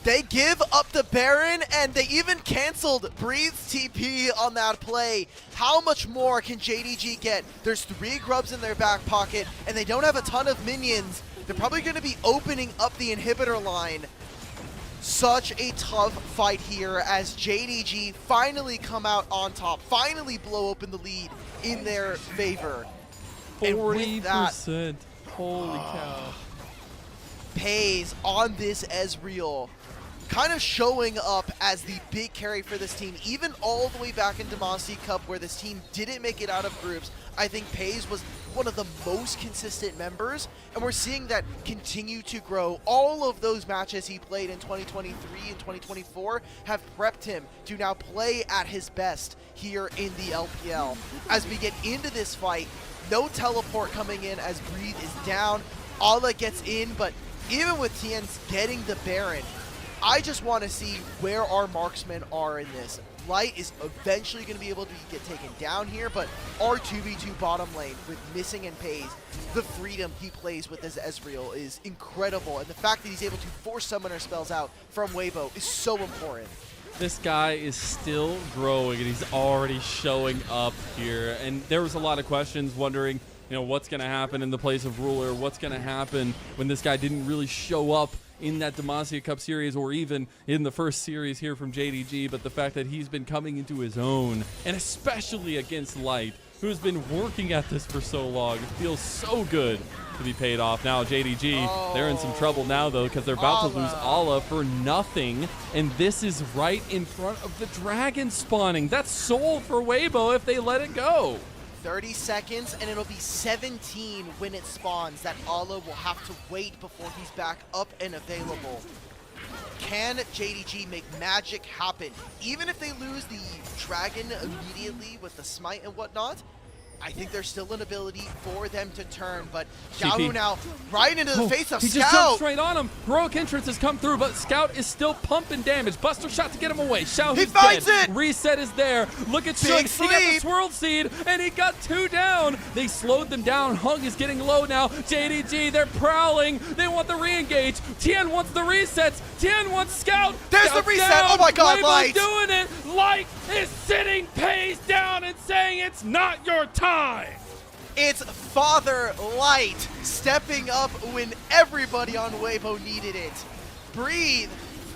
They give up the Baron, and they even canceled Breathe's TP on that play. How much more can JDG get? There's 3 grubs in their back pocket, and they don't have a ton of minions. They're probably going to be opening up the inhibitor line. Such a tough fight here as JDG finally come out on top, finally blow open the lead in their favor. 40%. Holy cow. Pays on this Ezreal, kind of showing up as the big carry for this team, even all the way back in Demacia Cup where this team didn't make it out of groups. I think Pays was one of the most consistent members, and we're seeing that continue to grow. All of those matches he played in 2023 and 2024 have prepped him to now play at his best here in the LPL. As we get into this fight, no teleport coming in as Breathe is down. Ala gets in, but even with Tian getting the Baron, I just want to see where our marksmen are in this. Light is eventually going to be able to get taken down here, but our 2v2 bottom lane with Missing and Pays, the freedom he plays with this Ezreal is incredible, and the fact that he's able to force summoner spells out from Weibo is so important. This guy is still growing, and he's already showing up here. And there was a lot of questions wondering, you know, what's going to happen in the place of Ruler? What's going to happen when this guy didn't really show up in that Demacia Cup series or even in the first series here from JDG? But the fact that he's been coming into his own, and especially against Light, who's been working at this for so long, it feels so good to be paid off. Now JDG, they're in some trouble now though, because they're about to lose Ala for nothing, and this is right in front of the dragon spawning. That's soul for Weibo if they let it go. 30 seconds, and it'll be 17 when it spawns that Ala will have to wait before he's back up and available. Can JDG make magic happen? Even if they lose the dragon immediately with the smite and whatnot, I think there's still an ability for them to turn, but Xiaohu now right into the face of Scout. He just jumped straight on him. Heroic entrance has come through, but Scout is still pumping damage. Buster shot to get him away. Xiaohu's he finds dead. it! Reset is there. Look at Shug. He got the swirl seed, and he got 2 down. They slowed them down. Hung is getting low now. JDG, they're prowling. They want the re-engage. Tian wants the resets. Tian wants Scout. There's Scout the reset. Down. Oh my God, Weibo's Light. doing it. Light is sitting Pays down and saying it's not your time. It's Father Light stepping up when everybody on Weibo needed it. Breathe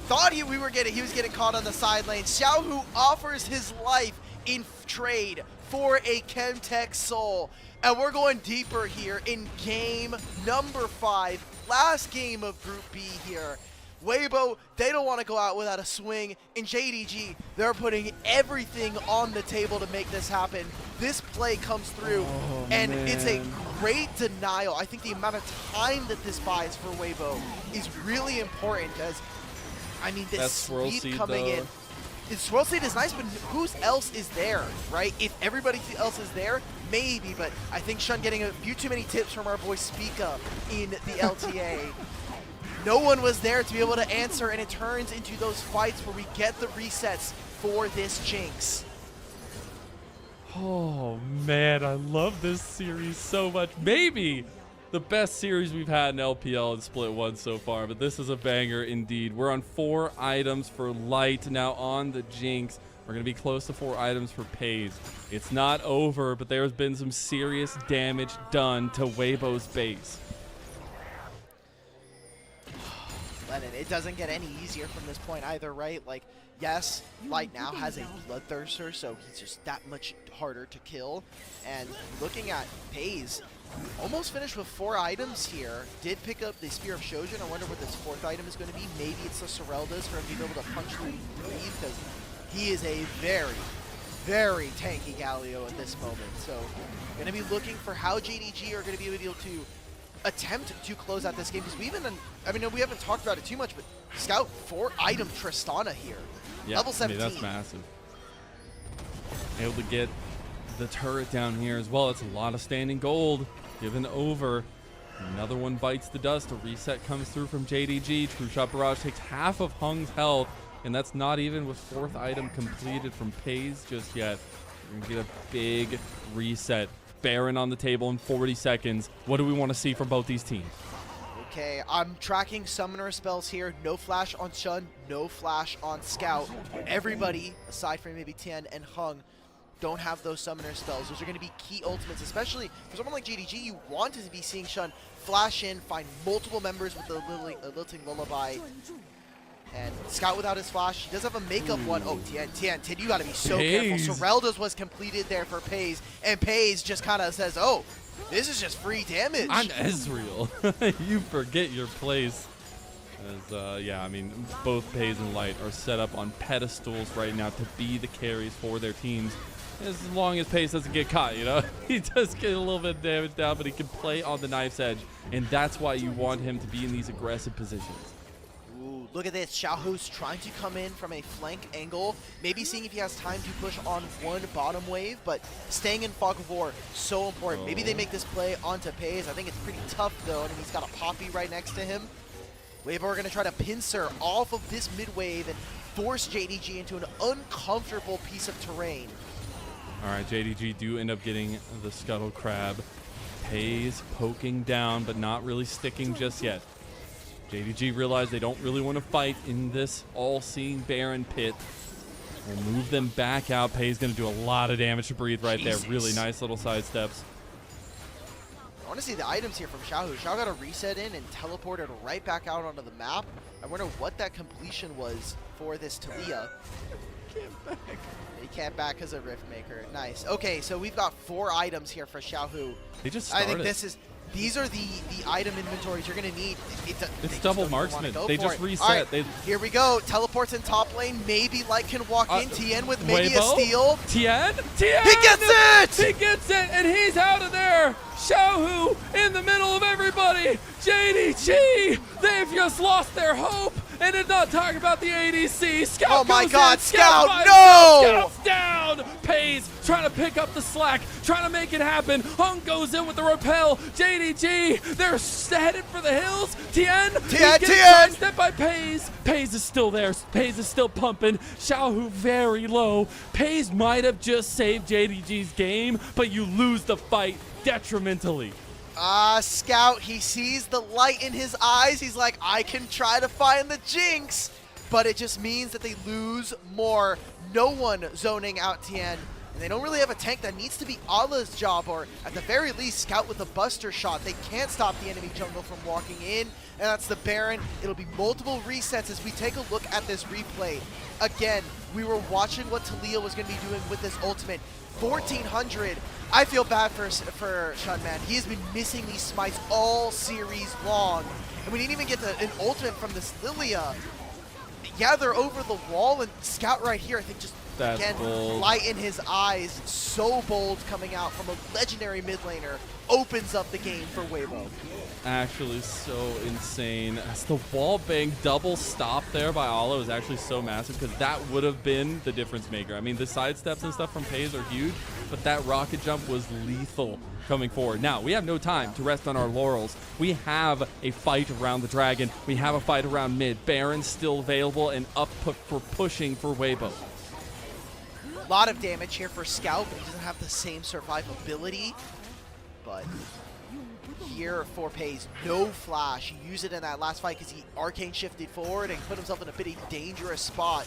thought he was getting caught on the side lane. Xiaohu offers his life in trade for a Chemtech Soul. And we're going deeper here in game number 5, last game of Group B here. Weibo, they don't want to go out without a swing. In JDG, they're putting everything on the table to make this happen. This play comes through, and it's a great denial. I think the amount of time that this buys for Weibo is really important, as, I mean, this speed coming in. The Swirl Seed is nice, but who else is there, right? If everybody else is there, maybe, but I think Shun getting a few too many tips from our boy Speaka in the LTA. No one was there to be able to answer, and it turns into those fights where we get the resets for this Jinx. Oh man, I love this series so much. Maybe the best series we've had in LPL in Split 1 so far, but this is a banger indeed. We're on 4 items for Light, now on the Jinx. We're going to be close to 4 items for Pays. It's not over, but there's been some serious damage done to Weibo's base. Lennon, it doesn't get any easier from this point either, right? Like, yes, Light now has a Bloodthirster, so he's just that much harder to kill. And looking at Pays, almost finished with 4 items here. Did pick up the Spear of Shojin. I wonder what this 4th item is going to be. Maybe it's the Sorelda's for him to be able to punch through Breathe, because he is a very, very tanky Galio at this moment. So, going to be looking for how JDG are going to be able to attempt to close out this game, because we haven't talked about it too much, but Scout 4-item Tristana here. Yeah, level 17. I mean, that's massive. Able to get the turret down here as well. It's a lot of standing gold given over. Another one bites the dust. A reset comes through from JDG. True Shot Barrage takes half of Hung's health, and that's not even with 4th item completed from Pays just yet. We're going to get a big reset. Baron on the table in 40 seconds. What do we want to see from both these teams? Okay, I'm tracking summoner spells here. No flash on Shun, no flash on Scout. Everybody, aside from maybe Tian and Hung, don't have those summoner spells. Those are going to be key ultimates, especially for someone like JDG. You want to be seeing Shun flash in, find multiple members with the Lilting Lullaby. And Scout without his flash, he does have a makeup one. Oh, Tian, you gotta be so careful. Sorelda's was completed there for Pays, and Pays just kind of says, oh, this is just free damage. I'm Ezreal. You forget your place. As, yeah, I mean, both Pays and Light are set up on pedestals right now to be the carries for their teams. As long as Pays doesn't get caught, you know? He does get a little bit of damage down, but he can play on the knife's edge, and that's why you want him to be in these aggressive positions. Look at this, Xiaohu's trying to come in from a flank angle, maybe seeing if he has time to push on one bottom wave, but staying in Fog of War, so important. Maybe they make this play onto Pays. I think it's pretty tough though. I mean, he's got a Poppy right next to him. Weibo are going to try to pincer off of this mid wave and force JDG into an uncomfortable piece of terrain. All right, JDG do end up getting the Scuttle Crab. Pays poking down, but not really sticking just yet. JDG realized they don't really want to fight in this all-seeing Baron pit. We'll move them back out. Pays going to do a lot of damage to Breathe right there. Really nice little side steps. I want to see the items here from Xiaohu. Xiaohu got a reset in and teleported right back out onto the map. I wonder what that completion was for this Talia. Can't back. He can't back because of Riftmaker. Nice. Okay, so we've got 4 items here for Xiaohu. They just started. I think this is... These are the item inventories you're going to need. It's double marksman. They just reset. All right, here we go. Teleports in top lane. Maybe Light can walk in. Tian with maybe a steal. Tian! He gets it! He gets it, and he's out of there. Xiaohu in the middle of everybody. JDG, they've just lost their hope and did not talk about the ADC. Scout oh my God, in. Scout, no! Scout's down. Pays trying to pick up the slack, trying to make it happen. Hung goes in with the repel. JDG, they're headed for the hills. Tian sidestepped by Pays. Pays is still there. Pays is still pumping. Xiaohu very low. Pays might have just saved JDG's game, but you lose the fight detrimentally. Scout, he sees the light in his eyes. He's like, I can try to find the Jinx, but it just means that they lose more. No one zoning out Tian, and they don't really have a tank. That needs to be Allah's job, or at the very least, Scout with a buster shot. They can't stop the enemy jungle from walking in, and that's the Baron. It'll be multiple resets as we take a look at this replay. Again, We were watching what Talia was going to be doing with this ultimate. 1400. I feel bad for Shun, man. He has been missing these smites all series long. And we didn't even get an ultimate from this Lilia. Yeah, they're over the wall, and Scout right here, I think just, again, light in his eyes. So bold coming out from a legendary mid laner. Opens up the game for Weibo. Actually so insane. As the wall bang double stop there by Ala is actually so massive, because that would have been the difference maker. I mean, the side steps and stuff from Pays are huge, but that rocket jump was lethal coming forward. Now, we have no time to rest on our laurels. We have a fight around the dragon. We have a fight around mid. Baron's still available and up for pushing for Weibo. A lot of damage here for Scout, but he doesn't have the same survivability. But here for Pays, no flash. He used it in that last fight because he arcane shifted forward and put himself in a pretty dangerous spot.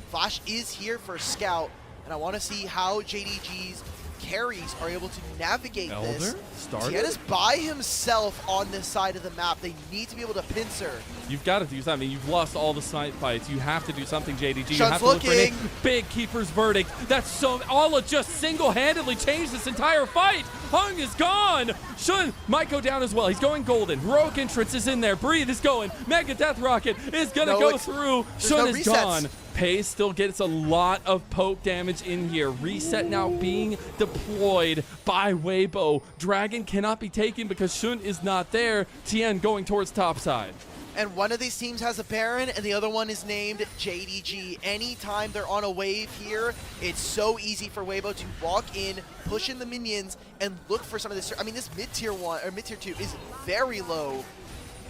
Flash is here for Scout, and I want to see how JDG's carries are able to navigate this. Tian is by himself on this side of the map. They need to be able to pincer. You've got to do something. I mean, you've lost all the smite fights. You have to do something, JDG. You Shun's have to look for looking. big Keeper's Verdict. That's so... Ala just single-handedly changed this entire fight. Hung is gone. Shun might go down as well. He's going golden. Heroic Entrance is in there. Breathe is going. Mega Death Rocket is going to go through. Shun is gone. Pays still gets a lot of poke damage in here. Reset now being deployed by Weibo. Dragon cannot be taken because Shun is not there. Tian going towards top side. And one of these teams has a Baron, and the other one is named JDG. Anytime they're on a wave here, it's so easy for Weibo to walk in, push in the minions, and look for some of this. I mean, this mid-tier 1 or mid-tier 2 is very low.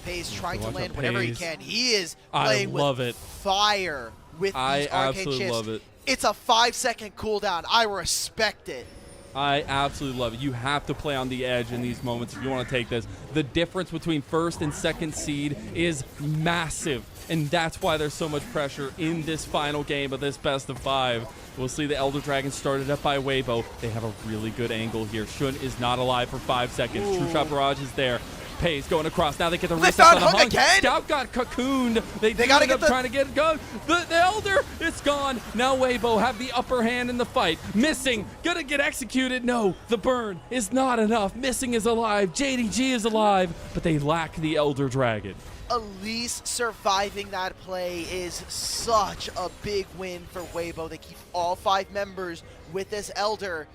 Pays trying to land whatever he can. He is playing with fire with these arcane shifts. Love it. It's a 5-second cooldown. I respect it. I absolutely love it. You have to play on the edge in these moments if you want to take this. The difference between first and second seed is massive, and that's why there's so much pressure in this final game of this best of 5. We'll see the Elder Dragon started up by Weibo. They have a really good angle here. Shun is not alive for 5 seconds. Ooh. True Shot Barrage is there. Pays going across. Now they get the reset on the Hung. Again? Scout got cocooned. They gotta end up trying to get it going. The Elder, it's gone. Now Weibo have the upper hand in the fight. Missing, gonna get executed. No, the burn is not enough. Missing is alive. JDG is alive, but they lack the Elder Dragon. Elise surviving that play is such a big win for Weibo. They keep all 5 members with this Elder.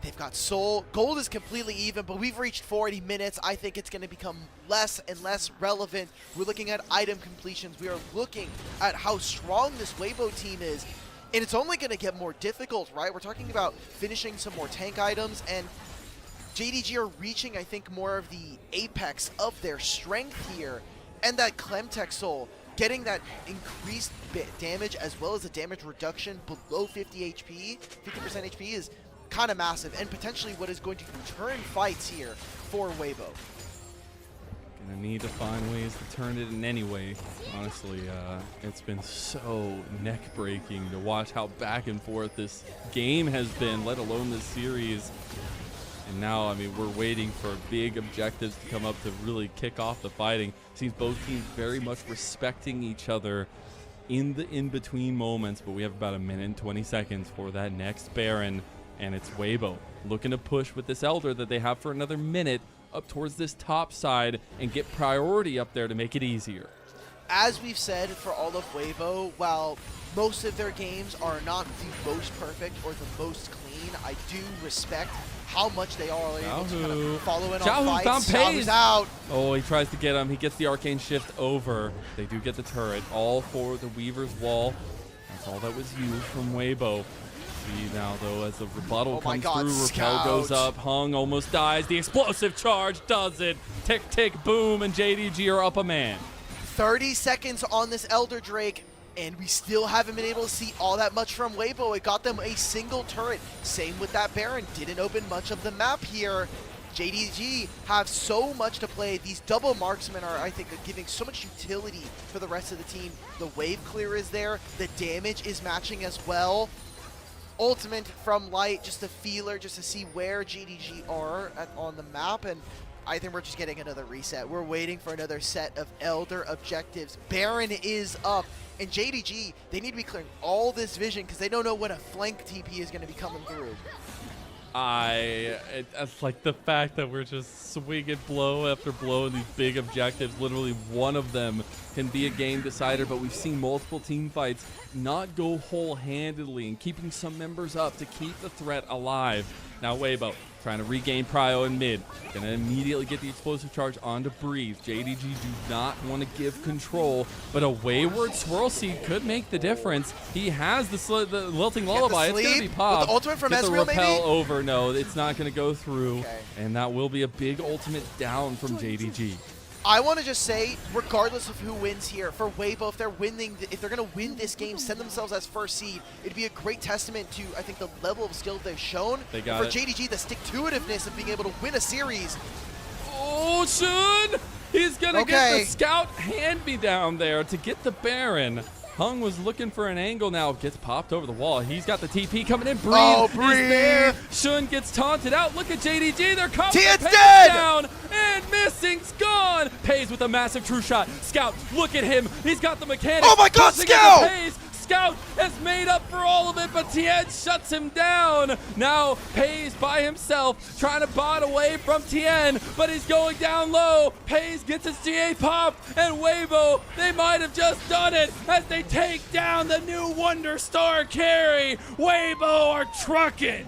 They've got Soul. Gold is completely even, but we've reached 40 minutes. I think it's going to become less and less relevant. We're looking at item completions. We are looking at how strong this Weibo team is. And it's only going to get more difficult, right? We're talking about finishing some more tank items, and JDG are reaching, I think, more of the apex of their strength here. And that Clemtech Soul, getting that increased damage as well as a damage reduction below 50 HP, 50% HP is kind of massive, and potentially what is going to turn fights here for Weibo. Gonna need to find ways to turn it in any way. Honestly, it's been so neck-breaking to watch how back and forth this game has been, let alone this series. And now, I mean, we're waiting for big objectives to come up to really kick off the fighting. Seems both teams very much respecting each other in the in-between moments, but we have about 1 minute and 20 seconds for that next Baron. And it's Weibo looking to push with this Elder that they have for another minute up towards this top side and get priority up there to make it easier. As we've said for all of Weibo, while most of their games are not the most perfect or the most clean, I do respect how much they are able to kind of follow in on fights. Xiaohu's out. Oh, he tries to get him. He gets the arcane shift over. They do get the turret, all for the Weaver's Wall. That's all that was used from Weibo. Now, though, as the rebuttal comes through, Repel goes up, Hung almost dies, the explosive charge does it, tick, tick, boom, and JDG are up a man. 30 seconds on this Elder Drake, and we still haven't been able to see all that much from Weibo. It got them a single turret. Same with that Baron, didn't open much of the map here. JDG have so much to play. These double marksmen are, I think, giving so much utility for the rest of the team. The wave clear is there, the damage is matching as well. Ultimate from Light, just a feeler, just to see where JDG are on the map, and I think we're just getting another reset. We're waiting for another set of Elder objectives. Baron is up, and JDG, they need to be clearing all this vision because they don't know when a flank TP is going to be coming through. It's like the fact that we're just swinging blow after blow in these big objectives. Literally one of them can be a game decider, but we've seen multiple team fights not go whole-handedly and keeping some members up to keep the threat alive. Now Weibo trying to regain prio in mid. Gonna immediately get the explosive charge onto Breathe. JDG do not want to give control, but a wayward Swirl Seed could make the difference. He has the Lilting Lullaby. It's gonna be popped. With the ultimate from Get the Ezreal, repel maybe? over. No, it's not gonna go through. Okay. And that will be a big ultimate down from JDG. I want to just say, regardless of who wins here, for Weibo, if they're going to win this game, send themselves as first seed, it'd be a great testament to, I think, the level of skill they've shown. They got for it. JDG, the stick-to-itiveness of being able to win a series. Oh, Shun! He's going to get the scout hand-me-down there to get the Baron. Hung was looking for an angle now. Gets popped over the wall. He's got the TP coming in. Breathe is there. Shun gets taunted out. Look at JDG. They're coming. Tian's dead! Down. And missing's gone. Pays with a massive true shot. Scout, look at him. He's got the mechanics. Oh my god, Scout! Scout has made up for all of it, but Tian shuts him down. Now Pays by himself, trying to bot away from Tian, but he's going down low. Pays gets his GA pop, and Weibo, they might have just done it as they take down the new Wonder Star carry. Weibo are trucking.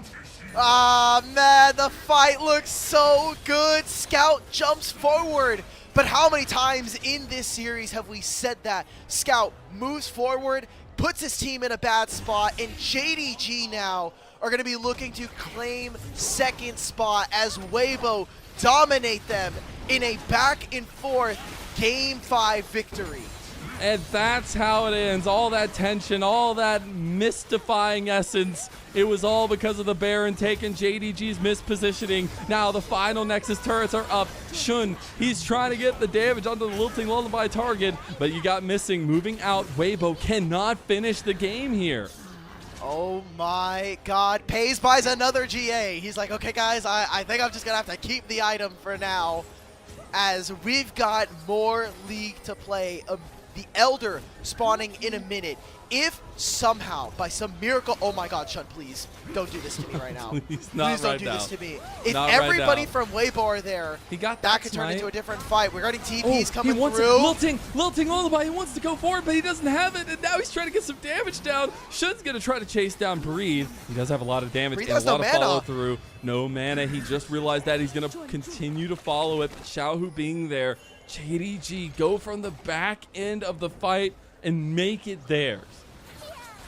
Ah, man, the fight looks so good. Scout jumps forward. But how many times in this series have we said that? Scout moves forward, puts his team in a bad spot, and JDG now are going to be looking to claim second spot as Weibo dominate them in a back and forth Game 5 victory. And that's how it ends. All that tension, all that mystifying essence, it was all because of the Baron taking JDG's mispositioning. Now the final Nexus turrets are up. Shun, he's trying to get the damage onto the Lilting Lullaby target, but you got missing. Moving out, Weibo cannot finish the game here. Oh my god. Pays buys another GA. He's like, okay guys, I think I'm just going to have to keep the item for now, as we've got more League to play. The Elder spawning in a minute. If somehow, by some miracle, oh my god, Shun, please, don't do this to me right now. Please don't do this to me. If everybody from Weibo are there, that could turn into a different fight. We're getting TPs coming through. Lilting Lullaby, he wants to go forward, but he doesn't have it, and now he's trying to get some damage down. Shun's going to try to chase down Breathe. He does have a lot of damage and a lot of follow-through. No mana. He just realized that he's going to continue to follow it. Xiaohu being there. JDG go from the back end of the fight and make it theirs.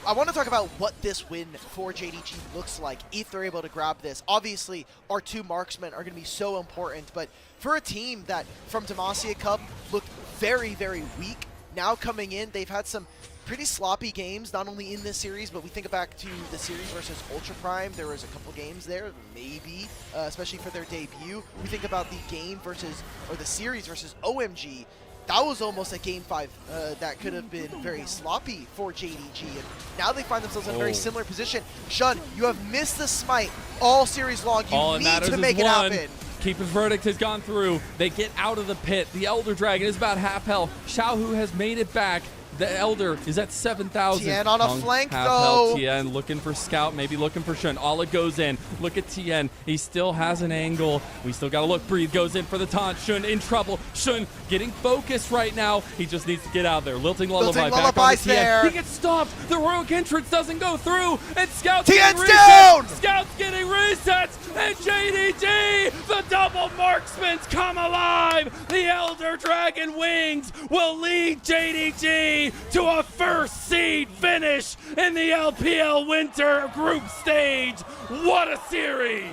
I want to talk about what this win for JDG looks like if they're able to grab this. Obviously, our two marksmen are going to be so important, but for a team that from Demacia Cup looked very, very weak, now coming in, they've had some pretty sloppy games, not only in this series, but we think back to the series versus Ultra Prime. There was a couple games there, maybe, especially for their debut. We think about the game versus, or the series versus OMG. That was almost a Game 5 that could have been very sloppy for JDG. And now they find themselves in a very similar position. Shun, you have missed the smite all series long. You need to make it happen. Keeper's Verdict has gone through. They get out of the pit. The Elder Dragon is about half health. Xiaohu has made it back. The Elder is at 7,000. Tian on a flank, though. Tian looking for Scout, maybe looking for Shun. All it goes in. Look at Tian. He still has an angle. We still got to look. Breathe goes in for the taunt. Shun in trouble. Shun getting focused right now. He just needs to get out there. Lilting Lullaby back on the Tian. He gets stopped. The Heroic Entrance doesn't go through. And Scout's Tian's down! Scout's getting resets. And JDG, the double marksman's come alive. The Elder Dragon wings will lead JDG to a first seed finish in the LPL Winter Group Stage. What a series!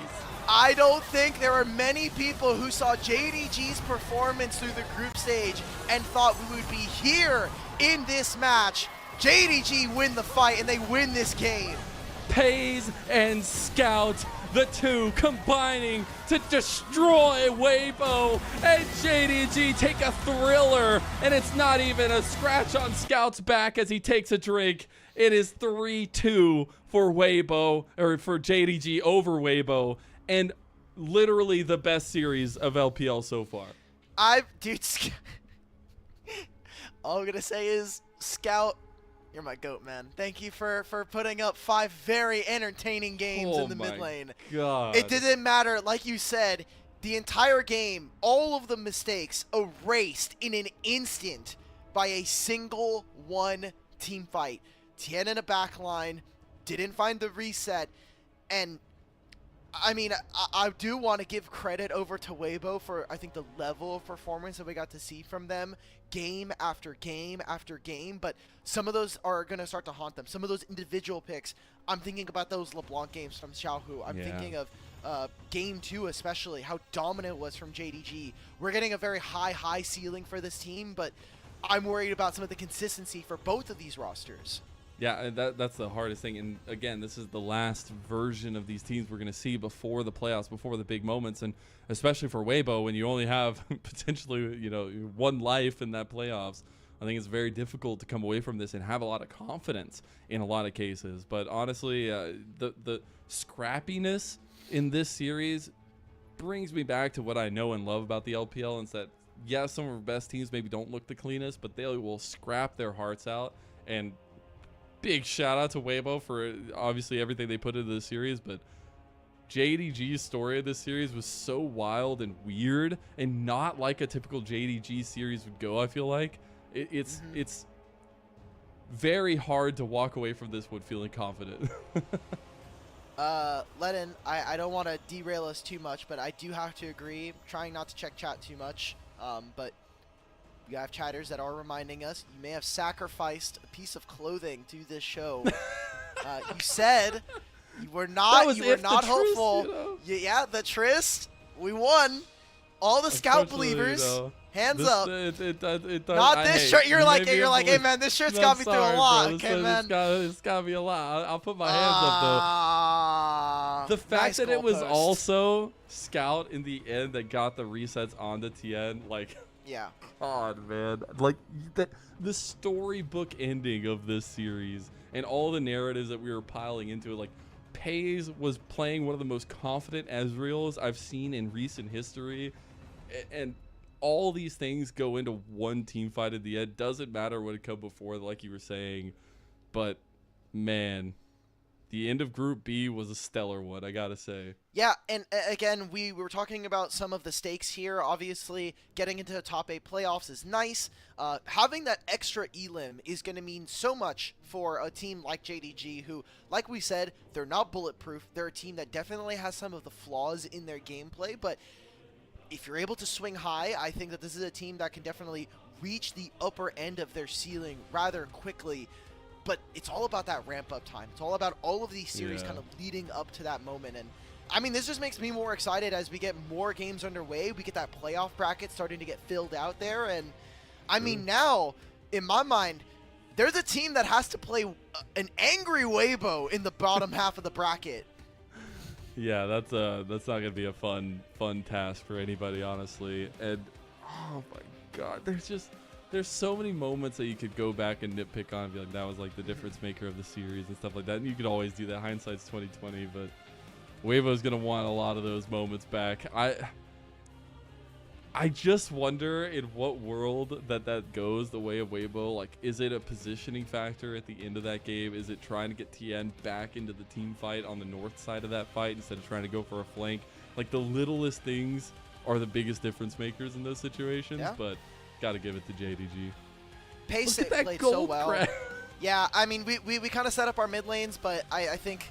I don't think there are many people who saw JDG's performance through the group stage and thought we would be here in this match. JDG win the fight and they win this game. Pays and Scout, the two combining to destroy Weibo, and JDG take a thriller, and it's not even a scratch on Scout's back as he takes a drink. It is 3-2 for Weibo, or for JDG over Weibo, and literally the best series of LPL so far. Dude, all I'm gonna say is, Scout, you're my goat, man. Thank you for putting up 5 very entertaining games in the mid lane. God. It didn't matter, like you said, the entire game, all of the mistakes erased in an instant by a single one team fight. Tian in a backline, didn't find the reset, and I mean, I do want to give credit over to Weibo for, I think, the level of performance that we got to see from them game after game after game, but some of those are going to start to haunt them. Some of those individual picks, I'm thinking about those LeBlanc games from Xiaohu. I'm thinking of Game 2 especially, how dominant it was from JDG. We're getting a very high ceiling for this team, but I'm worried about some of the consistency for both of these rosters. Yeah, that's the hardest thing. And again, this is the last version of these teams we're going to see before the playoffs, before the big moments. And especially for Weibo, when you only have potentially, one life in that playoffs, I think it's very difficult to come away from this and have a lot of confidence in a lot of cases. But honestly, the scrappiness in this series brings me back to what I know and love about the LPL. And it's that, yeah, some of our best teams maybe don't look the cleanest, but they will scrap their hearts out. And big shout out to Weibo for obviously everything they put into the series, but JDG's story of this series was so wild and weird and not like a typical JDG series would go. I feel like it's very hard to walk away from this one feeling confident. Lennon, I don't want to derail us too much, but I do have to agree, trying not to check chat too much, but you have chatters that are reminding us you may have sacrificed a piece of clothing to this show. You said you were not hopeful. Yeah, the Tryst, we won. All the Scout believers, hands up. Not this shirt. You're like, hey man, this shirt's got me through a lot. Okay, man. It's got me a lot. I'll put my hands up though. The fact that it was also Scout in the end that got the resets onto Tian, like. Yeah. God, man. Like, the storybook ending of this series and all the narratives that we were piling into it, like, Pays was playing one of the most confident Ezreals I've seen in recent history. And all these things go into one team fight at the end. Doesn't matter what had come before, like you were saying. But, man, the end of Group B was a stellar one, I gotta say. Yeah, and again, we were talking about some of the stakes here. Obviously, getting into the top 8 playoffs is nice. Having that extra elim is going to mean so much for a team like JDG, who, like we said, they're not bulletproof. They're a team that definitely has some of the flaws in their gameplay, but if you're able to swing high, I think that this is a team that can definitely reach the upper end of their ceiling rather quickly. But it's all about that ramp-up time. It's all about all of these series kind of leading up to that moment. And, I mean, this just makes me more excited as we get more games underway. We get that playoff bracket starting to get filled out there. And, I mean, now, in my mind, they're the team that has to play an angry Weibo in the bottom half of the bracket. Yeah, that's not going to be a fun task for anybody, honestly. And, oh, my God, there's so many moments that you could go back and nitpick on and be like, that was like the difference maker of the series and stuff like that. And you could always do that. Hindsight's 2020, but Weibo's gonna want a lot of those moments back. I just wonder in what world that goes the way of Weibo. Like, is it a positioning factor at the end of that game? Is it trying to get Tian back into the team fight on the north side of that fight instead of trying to go for a flank? Like, the littlest things are the biggest difference makers in those situations, but gotta give it to JDG. Pace played so well. Yeah, I mean, we kind of set up our mid lanes, but I think,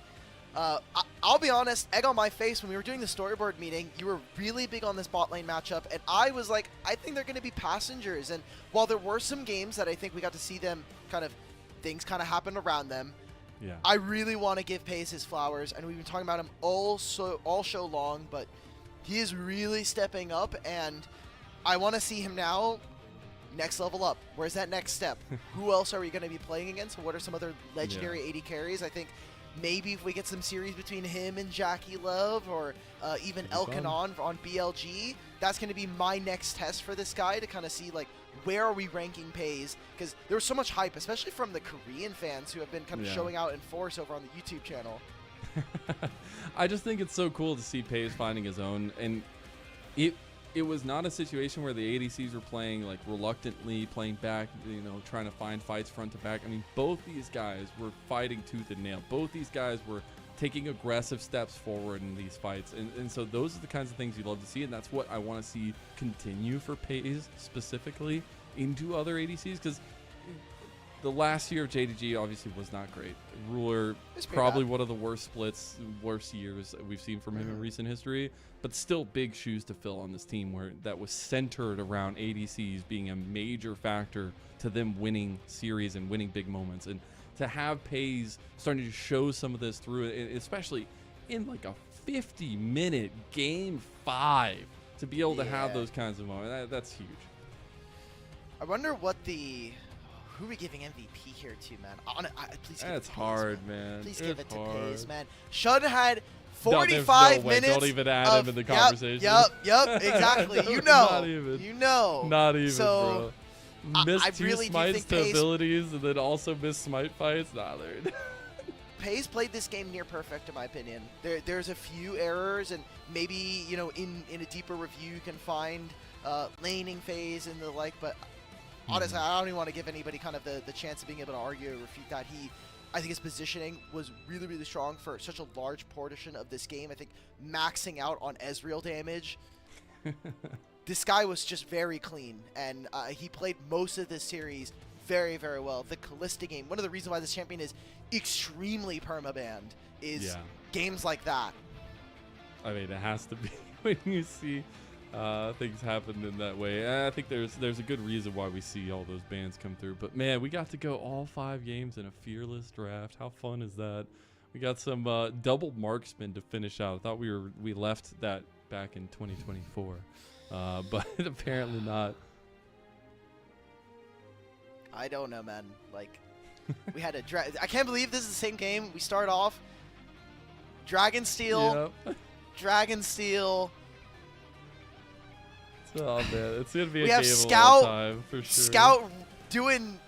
I'll be honest, egg on my face, when we were doing the storyboard meeting, you were really big on this bot lane matchup, and I was like, I think they're going to be passengers. And while there were some games that I think we got to see them things kind of happen around them, I really want to give Pace his flowers, and we've been talking about him all show long, but he is really stepping up, and I want to see him now next level up. Where's that next step? Who else are we going to be playing against? What are some other legendary AD carries? I think maybe if we get some series between him and Jackie Love, or even Elkanon on BLG, that's going to be my next test for this guy to kind of see, like, where are we ranking Pays? Because there was so much hype, especially from the Korean fans who have been kind of showing out in force over on the YouTube channel. I just think it's so cool to see Paige finding his own, and it was not a situation where the ADCs were playing like reluctantly, playing back, you know, trying to find fights front to back. I mean, both these guys were fighting tooth and nail. Both these guys were taking aggressive steps forward in these fights, and so those are the kinds of things you love to see, and that's what I want to see continue for Paige specifically into other ADCs, because the last year of JDG obviously was not great. Ruler, probably one of the worst splits, worst years we've seen from him in recent history, but still big shoes to fill on this team where that was centered around ADCs being a major factor to them winning series and winning big moments. And to have Paige starting to show some of this through, especially in like a 50-minute game 5, to be able to have those kinds of moments, that's huge. I wonder what who are we giving MVP here to, man? Please give That's it to hard, man. Please give it to Paige, man. Shun had 45 no way. minutes. Don't even add him in the conversation. Yep, exactly. You know. Not even. You know. Not even, so, bro. Miss I two really smites to Paige, abilities and then also miss smite fights? Nah, Paige played this game near perfect, in my opinion. There's a few errors, and maybe, you know, in a deeper review you can find laning phase and the like, but honestly, I don't even want to give anybody kind of the chance of being able to argue or refute that. I think his positioning was really, really strong for such a large portion of this game. I think maxing out on Ezreal damage, this guy was just very clean, and he played most of this series very, very well. The Kalista game, one of the reasons why this champion is extremely permabanned is games like that. I mean, it has to be when you see things happen in that way. I think there's a good reason why we see all those bans come through. But man, we got to go all 5 games in a fearless draft. How fun is that? We got some double marksman to finish out. I thought we left that back in 2024, but apparently not. I don't know, man. Like, we had a I can't believe this is the same game. We start off Dragonsteel, Dragonsteel. Oh man, it's gonna be we a have game Scout, of all time for sure. Scout doing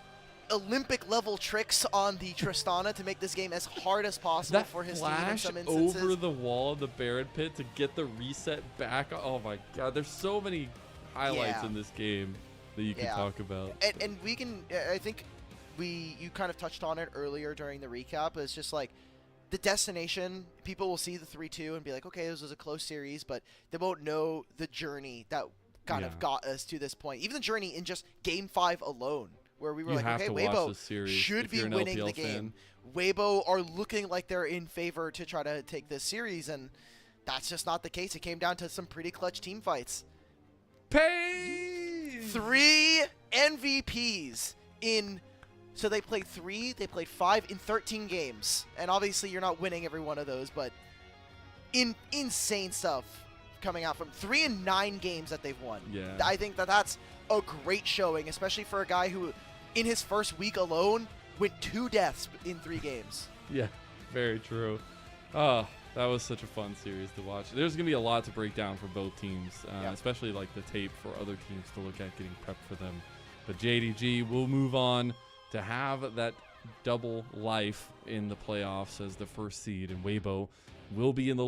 Olympic level tricks on the Tristana to make this game as hard as possible for his team in some instances. Over the wall of the Baron pit to get the reset back. Oh my god, there's so many highlights in this game that you can talk about. And we can, I think you kind of touched on it earlier during the recap. It's just like the destination, people will see the 3-2 and be like, okay, this was a close series, but they won't know the journey that kind of got us to this point. Even the journey in just game 5 alone, where we were like, okay, Weibo should be winning the game. Weibo are looking like they're in favor to try to take this series, and that's just not the case. It came down to some pretty clutch team fights. Paige! 3 MVPs in... So they played 3, they played 5 in 13 games. And obviously you're not winning every one of those, but insane stuff coming out from 3 in 9 games that they've won. Yeah. I think that's a great showing, especially for a guy who, in his first week alone, went 2 deaths in 3 games. Yeah, very true. Oh, that was such a fun series to watch. There's going to be a lot to break down for both teams, especially like the tape for other teams to look at getting prepped for them. But JDG will move on to have that double life in the playoffs as the first seed, and Weibo will be in the